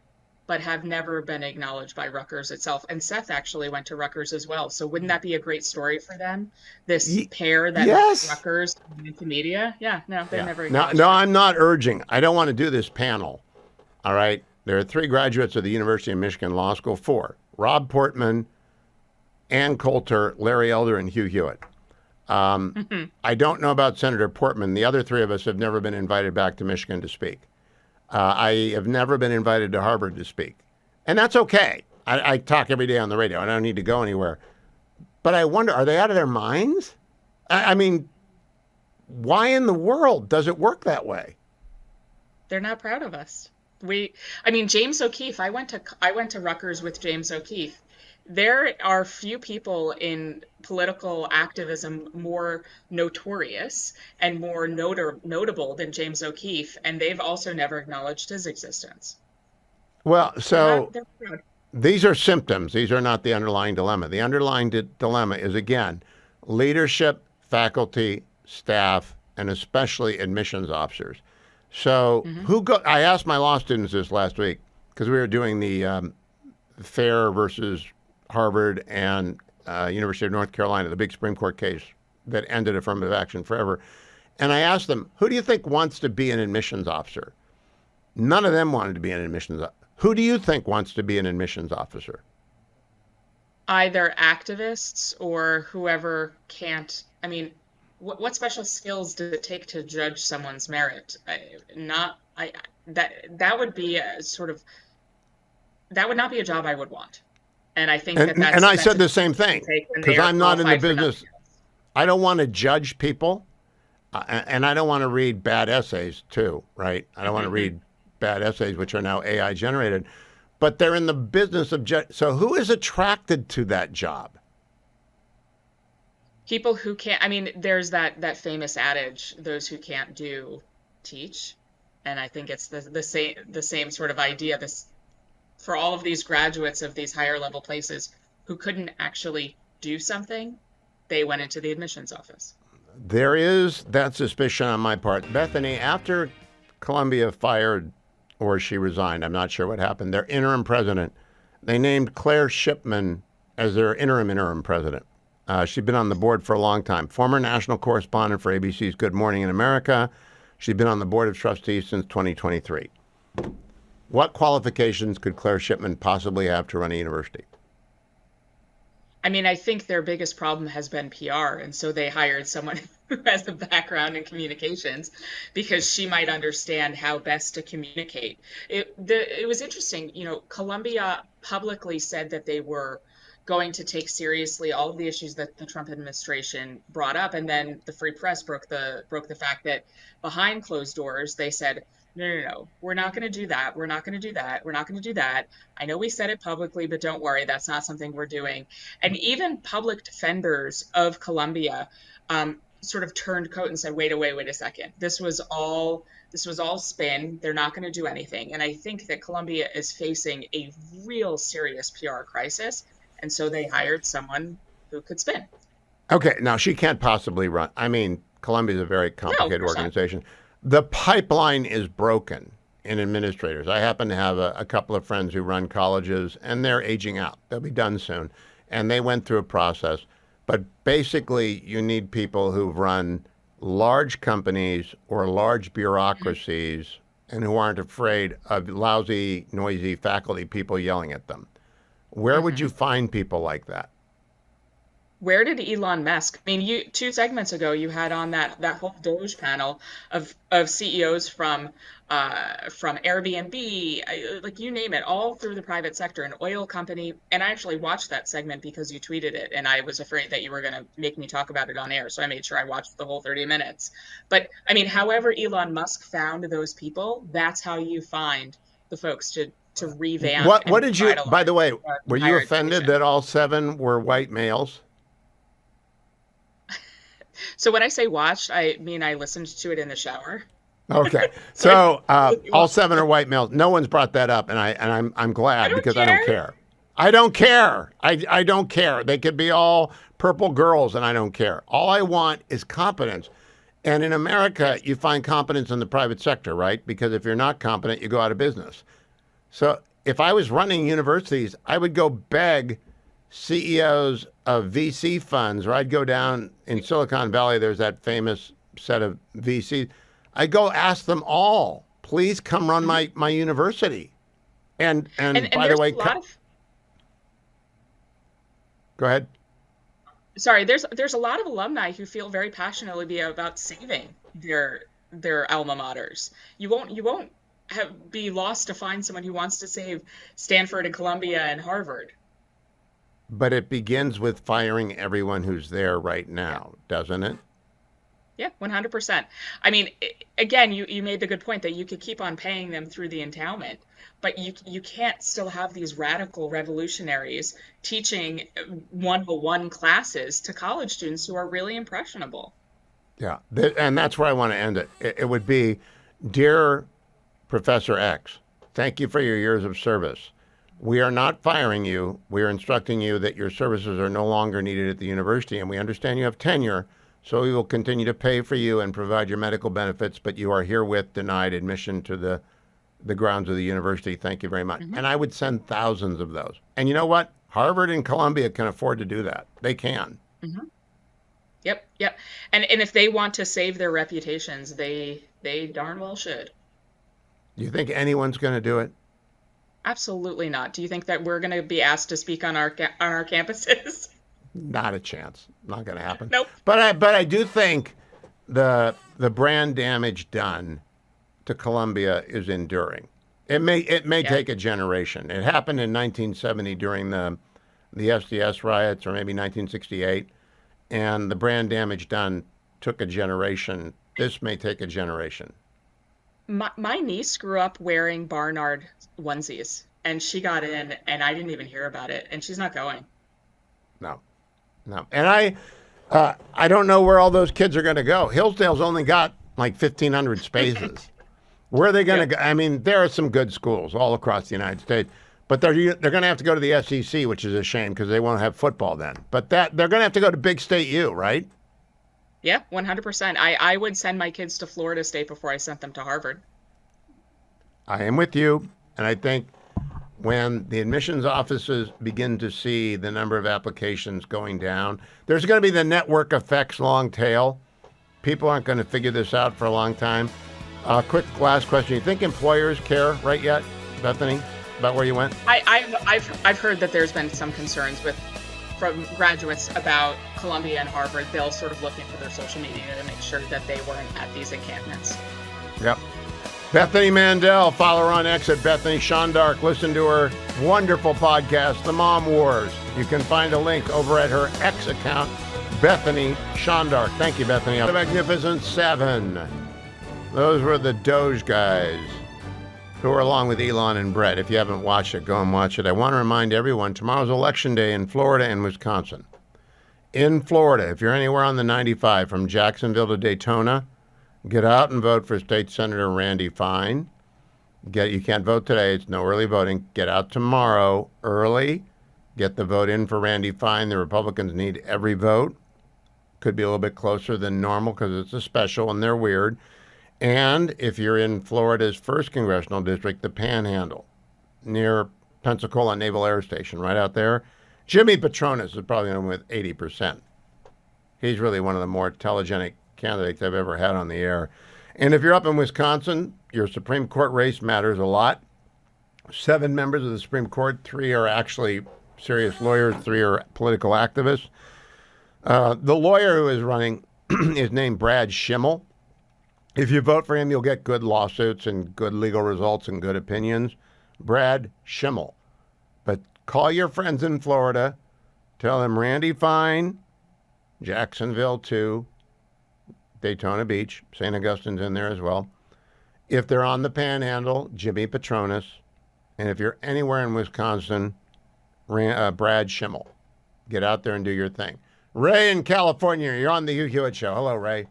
but have never been acknowledged by Rutgers itself. And Seth actually went to Rutgers as well. So wouldn't that be a great story for them? This pair that Rutgers into media? Yeah, no, they've never acknowledged No, I'm not urging. I don't want to do this panel. All right. There are 3 graduates of the University of Michigan Law School, 4. Rob Portman, Ann Coulter, Larry Elder, and Hugh Hewitt. I don't know about Senator Portman. The other 3 of us have never been invited back to Michigan to speak. I have never been invited to Harvard to speak. And that's okay. I talk every day on the radio. I don't need to go anywhere. But I wonder, are they out of their minds? Why in the world does it work that way? They're not proud of us. James O'Keefe, I went to Rutgers with James O'Keefe. There are few people in political activism more notorious and more notable than James O'Keefe, and they've also never acknowledged his existence. Well, so these are symptoms. These are not the underlying dilemma. The underlying dilemma is, again, leadership, faculty, staff, and especially admissions officers. So I asked my law students this last week, because we were doing the Fair versus Harvard and University of North Carolina, the big Supreme Court case that ended affirmative action forever. And I asked them, who do you think wants to be an admissions officer? None of them wanted to be an admissions officer. Who do you think wants to be an admissions officer? Either activists or whoever can't. What special skills does it take to judge someone's merit? That would be that would not be a job I would want. And I think that's... And I said the same thing, because I'm not in the business. I don't want to judge people, and I don't want to read bad essays, too, right? I don't want to read bad essays, which are now AI generated. But they're in the business of... So who is attracted to that job? People who can't, I mean, there's that famous adage, those who can't do, teach. And I think it's the same sort of idea. This for all of these graduates of these higher level places who couldn't actually do something, they went into the admissions office. There is that suspicion on my part. Bethany, after Columbia fired or she resigned, I'm not sure what happened, their interim president, they named Claire Shipman as their interim president. She'd been on the board for a long time. Former national correspondent for ABC's Good Morning in America. She'd been on the board of trustees since 2023. What qualifications could Claire Shipman possibly have to run a university? I mean, I think their biggest problem has been PR, and so they hired someone who has a background in communications because she might understand how best to communicate. It was interesting, Columbia publicly said that they were going to take seriously all of the issues that the Trump administration brought up, and then the Free Press broke the fact that behind closed doors they said, no, we're not going to do that. We're not going to do that. We're not going to do that. I know we said it publicly, but don't worry, that's not something we're doing. And even public defenders of Columbia sort of turned coat and said, wait a second. This was all spin. They're not going to do anything. And I think that Columbia is facing a real serious PR crisis. And so they hired someone who could spin. Okay, now she can't possibly run. I mean, Columbia is a very complicated organization. The pipeline is broken in administrators. I happen to have a couple of friends who run colleges, and they're aging out. They'll be done soon. And they went through a process. But basically, you need people who've run large companies or large bureaucracies and who aren't afraid of lousy, noisy faculty people yelling at them. Where would you find people like that? Where did Elon Musk? I mean, 2 segments ago, you had on that whole Doge panel of CEOs from Airbnb, like you name it, all through the private sector, an oil company. And I actually watched that segment because you tweeted it, and I was afraid that you were going to make me talk about it on air, so I made sure I watched the whole 30 minutes. But I mean, however Elon Musk found those people, that's how you find the folks to revamp. What did you? By the way, were you offended that all 7 were white males? So when I say watched, I mean I listened to it in the shower. Okay, so all 7 are white males. No one's brought that up, and I'm glad because I don't care. I don't care. I don't care. They could be all purple girls, and I don't care. All I want is competence. And in America, you find competence in the private sector, right? Because if you're not competent, you go out of business. So if I was running universities, I would go beg CEOs of VC funds, or I'd go down in Silicon Valley. There's that famous set of VCs. I'd go ask them all, please come run my university. And by the way, go ahead. Sorry, there's a lot of alumni who feel very passionately about saving their alma maters. You won't be lost to find someone who wants to save Stanford and Columbia and Harvard. But it begins with firing everyone who's there right now, doesn't it? Yeah, 100%. I mean, again, you made the good point that you could keep on paying them through the endowment, but you can't still have these radical revolutionaries teaching 101 classes to college students who are really impressionable. Yeah, and that's where I want to end it. It would be, dear Professor X, thank you for your years of service. We are not firing you. We are instructing you that your services are no longer needed at the university, and we understand you have tenure, so we will continue to pay for you and provide your medical benefits, but you are herewith denied admission to the grounds of the university. Thank you very much. Mm-hmm. And I would send thousands of those. And you know what? Harvard and Columbia can afford to do that. They can. Mm-hmm. Yep. And if they want to save their reputations, they darn well should. Do you think anyone's going to do it? Absolutely not. Do you think that we're going to be asked to speak on our campuses? Not a chance. Not going to happen. Nope. But I do think the brand damage done to Columbia is enduring. It may take a generation. It happened in 1970 during the SDS riots, or maybe 1968, and the brand damage done took a generation. This may take a generation. My niece grew up wearing Barnard onesies, and she got in, and I didn't even hear about it, and she's not going. No. And I don't know where all those kids are going to go. Hillsdale's only got like 1,500 spaces. Where are they going to go? I mean, there are some good schools all across the United States, but they're going to have to go to the SEC, which is a shame because they won't have football then. But they're going to have to go to Big State U, right? Yeah, 100%. I would send my kids to Florida State before I sent them to Harvard. I am with you, and I think when the admissions offices begin to see the number of applications going down, there's going to be the network effects long tail. People aren't going to figure this out for a long time. Quick last question. You think employers care right yet, Bethany, about where you went? I've heard that there's been some concerns from graduates about Columbia and Harvard. They'll sort of look into their social media to make sure that they weren't at these encampments. Yep. Bethany Mandel, follow her on X at Bethany Shondark. Listen to her wonderful podcast, The Mom Wars. You can find a link over at her X account, Bethany Shondark. Thank you, Bethany. The Magnificent Seven. Those were the Doge guys who are along with Elon and Brett. If you haven't watched it, go and watch it. I want to remind everyone, tomorrow's Election Day in Florida and Wisconsin. In Florida, if you're anywhere on the 95 from Jacksonville to Daytona, get out and vote for State Senator Randy Fine. You can't vote today. It's no early voting. Get out tomorrow early. Get the vote in for Randy Fine. The Republicans need every vote. Could be a little bit closer than normal because it's a special and they're weird. And if you're in Florida's 1st Congressional District, the Panhandle, near Pensacola Naval Air Station, right out there, Jimmy Patronis is probably going to win with 80%. He's really one of the more telegenic candidates I've ever had on the air. And if you're up in Wisconsin, your Supreme Court race matters a lot. 7 members of the Supreme Court, 3 are actually serious lawyers, 3 are political activists. The lawyer who is running is named Brad Schimmel. If you vote for him, you'll get good lawsuits and good legal results and good opinions. Brad Schimmel. But call your friends in Florida. Tell them Randy Fine, Jacksonville too, Daytona Beach, St. Augustine's in there as well. If they're on the Panhandle, Jimmy Patronis. And if you're anywhere in Wisconsin, Brad Schimmel. Get out there and do your thing. Ray in California, you're on the Hugh Hewitt Show. Hello, Ray.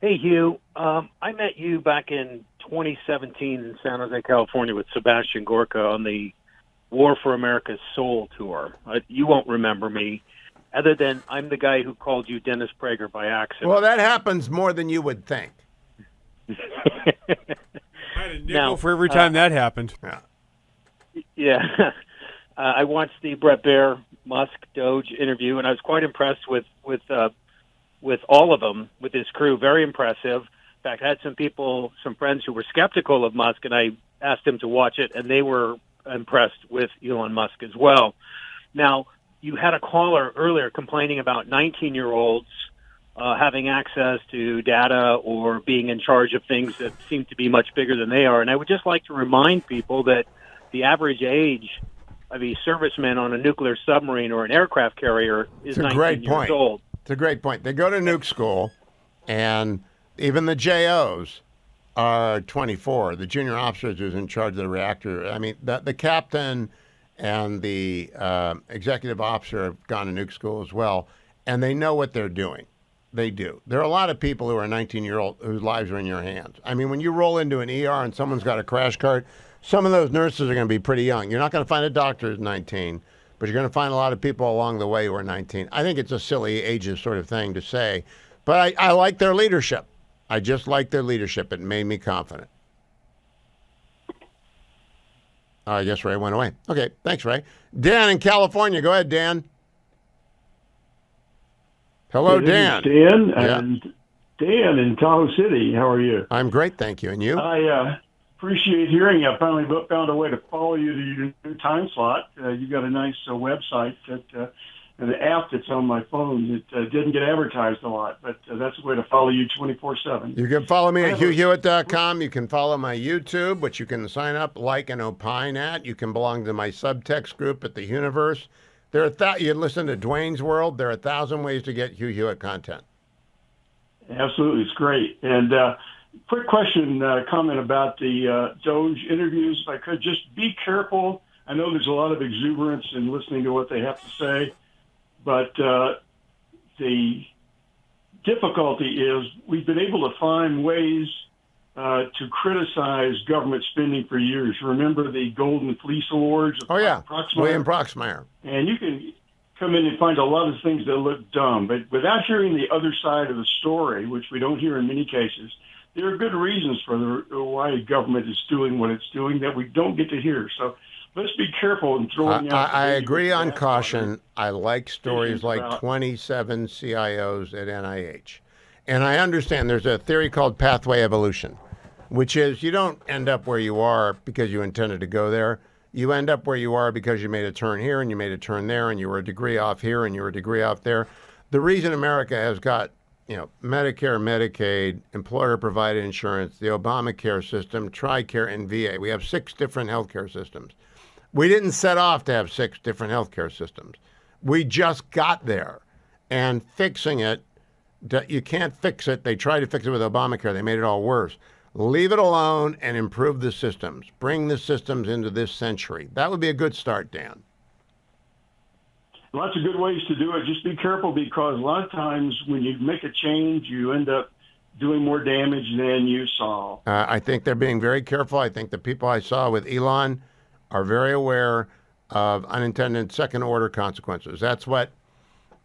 Hey, Hugh. I met you back in 2017 in San Jose, California with Sebastian Gorka on the War for America's Soul tour. You won't remember me, other than I'm the guy who called you Dennis Prager by accident. Well, that happens more than you would think. I had a nickel for every time that happened. Yeah. I watched the Brett Baer Musk Doge interview, and I was quite impressed with all of them, with his crew. Very impressive. In fact, I had some friends who were skeptical of Musk, and I asked them to watch it, and they were impressed with Elon Musk as well. Now, you had a caller earlier complaining about 19-year-olds having access to data or being in charge of things that seem to be much bigger than they are. And I would just like to remind people that the average age of a serviceman on a nuclear submarine or an aircraft carrier is 19 years old. It's a great point. They go to nuke school, and even the JOs are 24. The junior officers who's in charge of the reactor. I mean, the captain and the executive officer have gone to nuke school as well, and they know what they're doing. They do. There are a lot of people who are 19-year-old whose lives are in your hands. I mean, when you roll into an ER and someone's got a crash cart, some of those nurses are going to be pretty young. You're not going to find a doctor who's 19, but you're going to find a lot of people along the way who are 19. I think it's a silly ageist sort of thing to say, but I like their leadership. I just like their leadership. It made me confident. I guess Ray went away. Okay, thanks, Ray. Dan in California. Go ahead, Dan. Hello, Dan. Dan, and Dan in Tahoe City. How are you? I'm great, thank you. And you? I appreciate hearing you. I finally found a way to follow you to your new time slot. You got a nice website that and the app that's on my phone that didn't get advertised a lot, but that's a way to follow you 24/7. You can follow me at HughHewitt.com. You can follow my YouTube, which you can sign up, like, and opine at. You can belong to my subtext group at the Universe. There are you listen to Dwayne's World. There are 1,000 ways to get Hugh Hewitt content. Absolutely, it's great. And quick question, comment about the Doge interviews. If I could, just be careful. I know there's a lot of exuberance in listening to what they have to say, but the difficulty is we've been able to find ways to criticize government spending for years. Remember the Golden Fleece Awards? Oh, yeah. Proxmire? William Proxmire. And you can come in and find a lot of things that look dumb, but without hearing the other side of the story, which we don't hear in many cases, there are good reasons for why government is doing what it's doing that we don't get to hear. So let's be careful in throwing out. I agree on caution. I like stories like 27 CIOs at NIH. And I understand there's a theory called pathway evolution, which is you don't end up where you are because you intended to go there. You end up where you are because you made a turn here and you made a turn there and you were a degree off here and you were a degree off there. The reason America has got, Medicare, Medicaid, employer-provided insurance, the Obamacare system, TRICARE, and VA. We have 6 different healthcare systems. We didn't set off to have 6 different healthcare systems. We just got there. And fixing it, you can't fix it. They tried to fix it with Obamacare. They made it all worse. Leave it alone and improve the systems. Bring the systems into this century. That would be a good start, Dan. Lots of good ways to do it. Just be careful because a lot of times when you make a change, you end up doing more damage than you solve. I think they're being very careful. I think the people I saw with Elon are very aware of unintended second-order consequences. That's what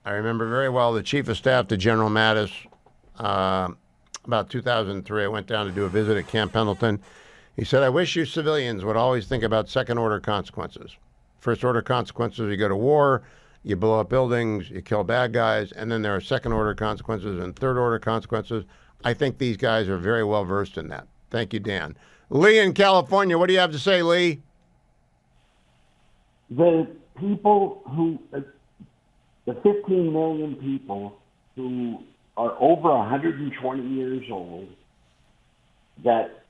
I remember very well. The chief of staff to General Mattis, about 2003, I went down to do a visit at Camp Pendleton. He said, I wish you civilians would always think about second-order consequences. First-order consequences, you go to war, you blow up buildings, you kill bad guys, and then there are second-order consequences and third-order consequences. I think these guys are very well versed in that. Thank you, Dan. Lee in California, what do you have to say, Lee? The people who, the 15 million people who are over 120 years old that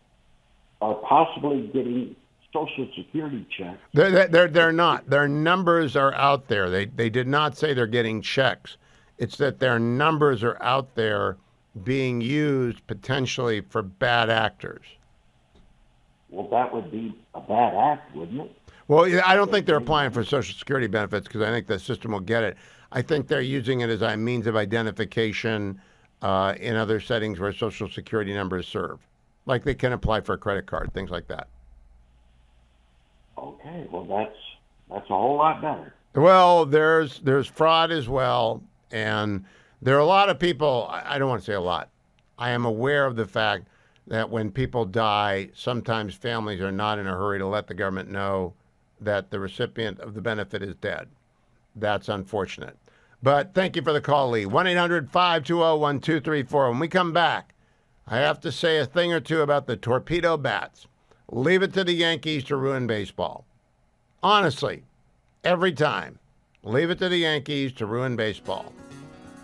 are possibly getting Social Security checks. They're not. Their numbers are out there. They did not say they're getting checks. It's that their numbers are out there being used potentially for bad actors. Well, that would be a bad act, wouldn't it? Well, I don't think they're applying for Social Security benefits because I think the system will get it. I think they're using it as a means of identification in other settings where Social Security numbers serve. Like they can apply for a credit card, things like that. Okay, well, that's a whole lot better. Well, there's fraud as well, and there are a lot of people, I don't want to say a lot. I am aware of the fact that when people die, sometimes families are not in a hurry to let the government know that the recipient of the benefit is dead. That's unfortunate. But thank you for the call, Lee. 1-800-520-1234. When we come back, I have to say a thing or two about the torpedo bats. Leave it to the Yankees to ruin baseball. Honestly, every time. Leave it to the Yankees to ruin baseball.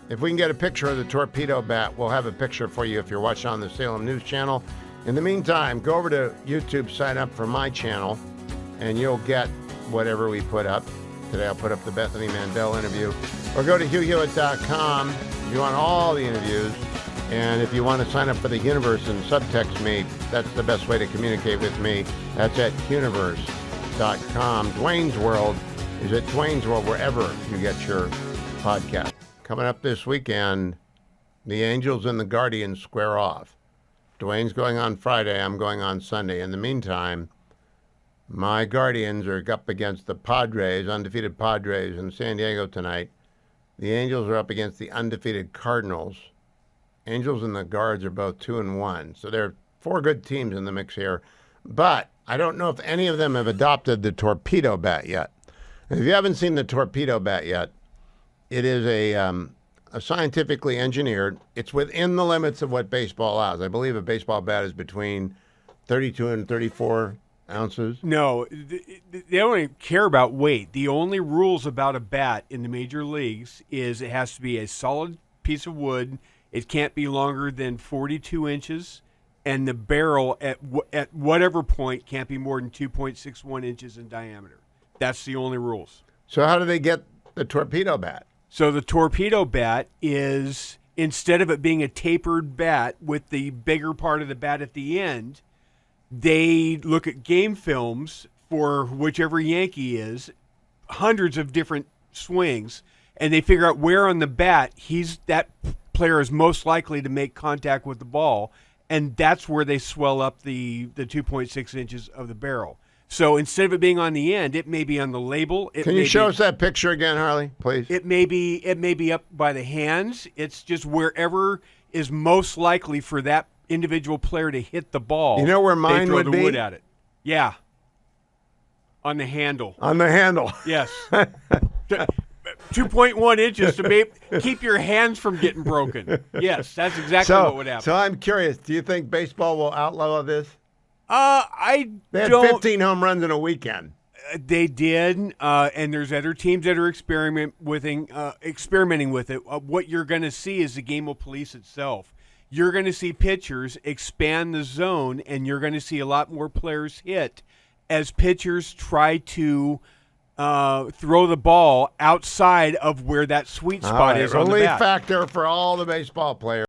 If we can get a picture of the torpedo bat, we'll have a picture for you if you're watching on the Salem News Channel. In the meantime, go over to YouTube, sign up for my channel, and you'll get whatever we put up. Today I'll put up the Bethany Mandel interview. Or go to HughHewitt.com if you want all the interviews. And if you want to sign up for the Universe and subtext me, that's the best way to communicate with me. That's at Universe.com. Dwayne's World is at Dwayne's World, wherever you get your podcast. Coming up this weekend, the Angels and the Guardians square off. Dwayne's going on Friday. I'm going on Sunday. In the meantime, my Guardians are up against the Padres, undefeated Padres in San Diego tonight. The Angels are up against the undefeated Cardinals. Angels and the Guards are both 2-1. So there are 4 good teams in the mix here. But I don't know if any of them have adopted the torpedo bat yet. And if you haven't seen the torpedo bat yet, it is a scientifically engineered. It's within the limits of what baseball allows. I believe a baseball bat is between 32 and 34 ounces. No, they don't even care about weight. The only rules about a bat in the major leagues is it has to be a solid piece of wood. It can't be longer than 42 inches, and the barrel at whatever point can't be more than 2.61 inches in diameter. That's the only rules. So how do they get the torpedo bat? So the torpedo bat is, instead of it being a tapered bat with the bigger part of the bat at the end, they look at game films for whichever Yankee is, hundreds of different swings, and they figure out where on the bat that player is most likely to make contact with the ball, and that's where they swell up the 2.6 inches of the barrel. So instead of it being on the end, it may be on the label. Can you show us that picture again, Harley, please? It may be up by the hands. It's just wherever is most likely for that individual player to hit the ball. You know where mine they throw would the be? wood at it. Yeah. On the handle. On the handle. Yes. 2.1 inches to keep your hands from getting broken. Yes, that's exactly what would happen. So I'm curious. Do you think baseball will outlaw this? They had 15 home runs in a weekend. They did, and there's other teams that are experimenting with it. What you're going to see is the game will police itself. You're going to see pitchers expand the zone, and you're going to see a lot more players hit as pitchers try to throw the ball outside of where that sweet spot is on the bat. Relief factor for all the baseball players.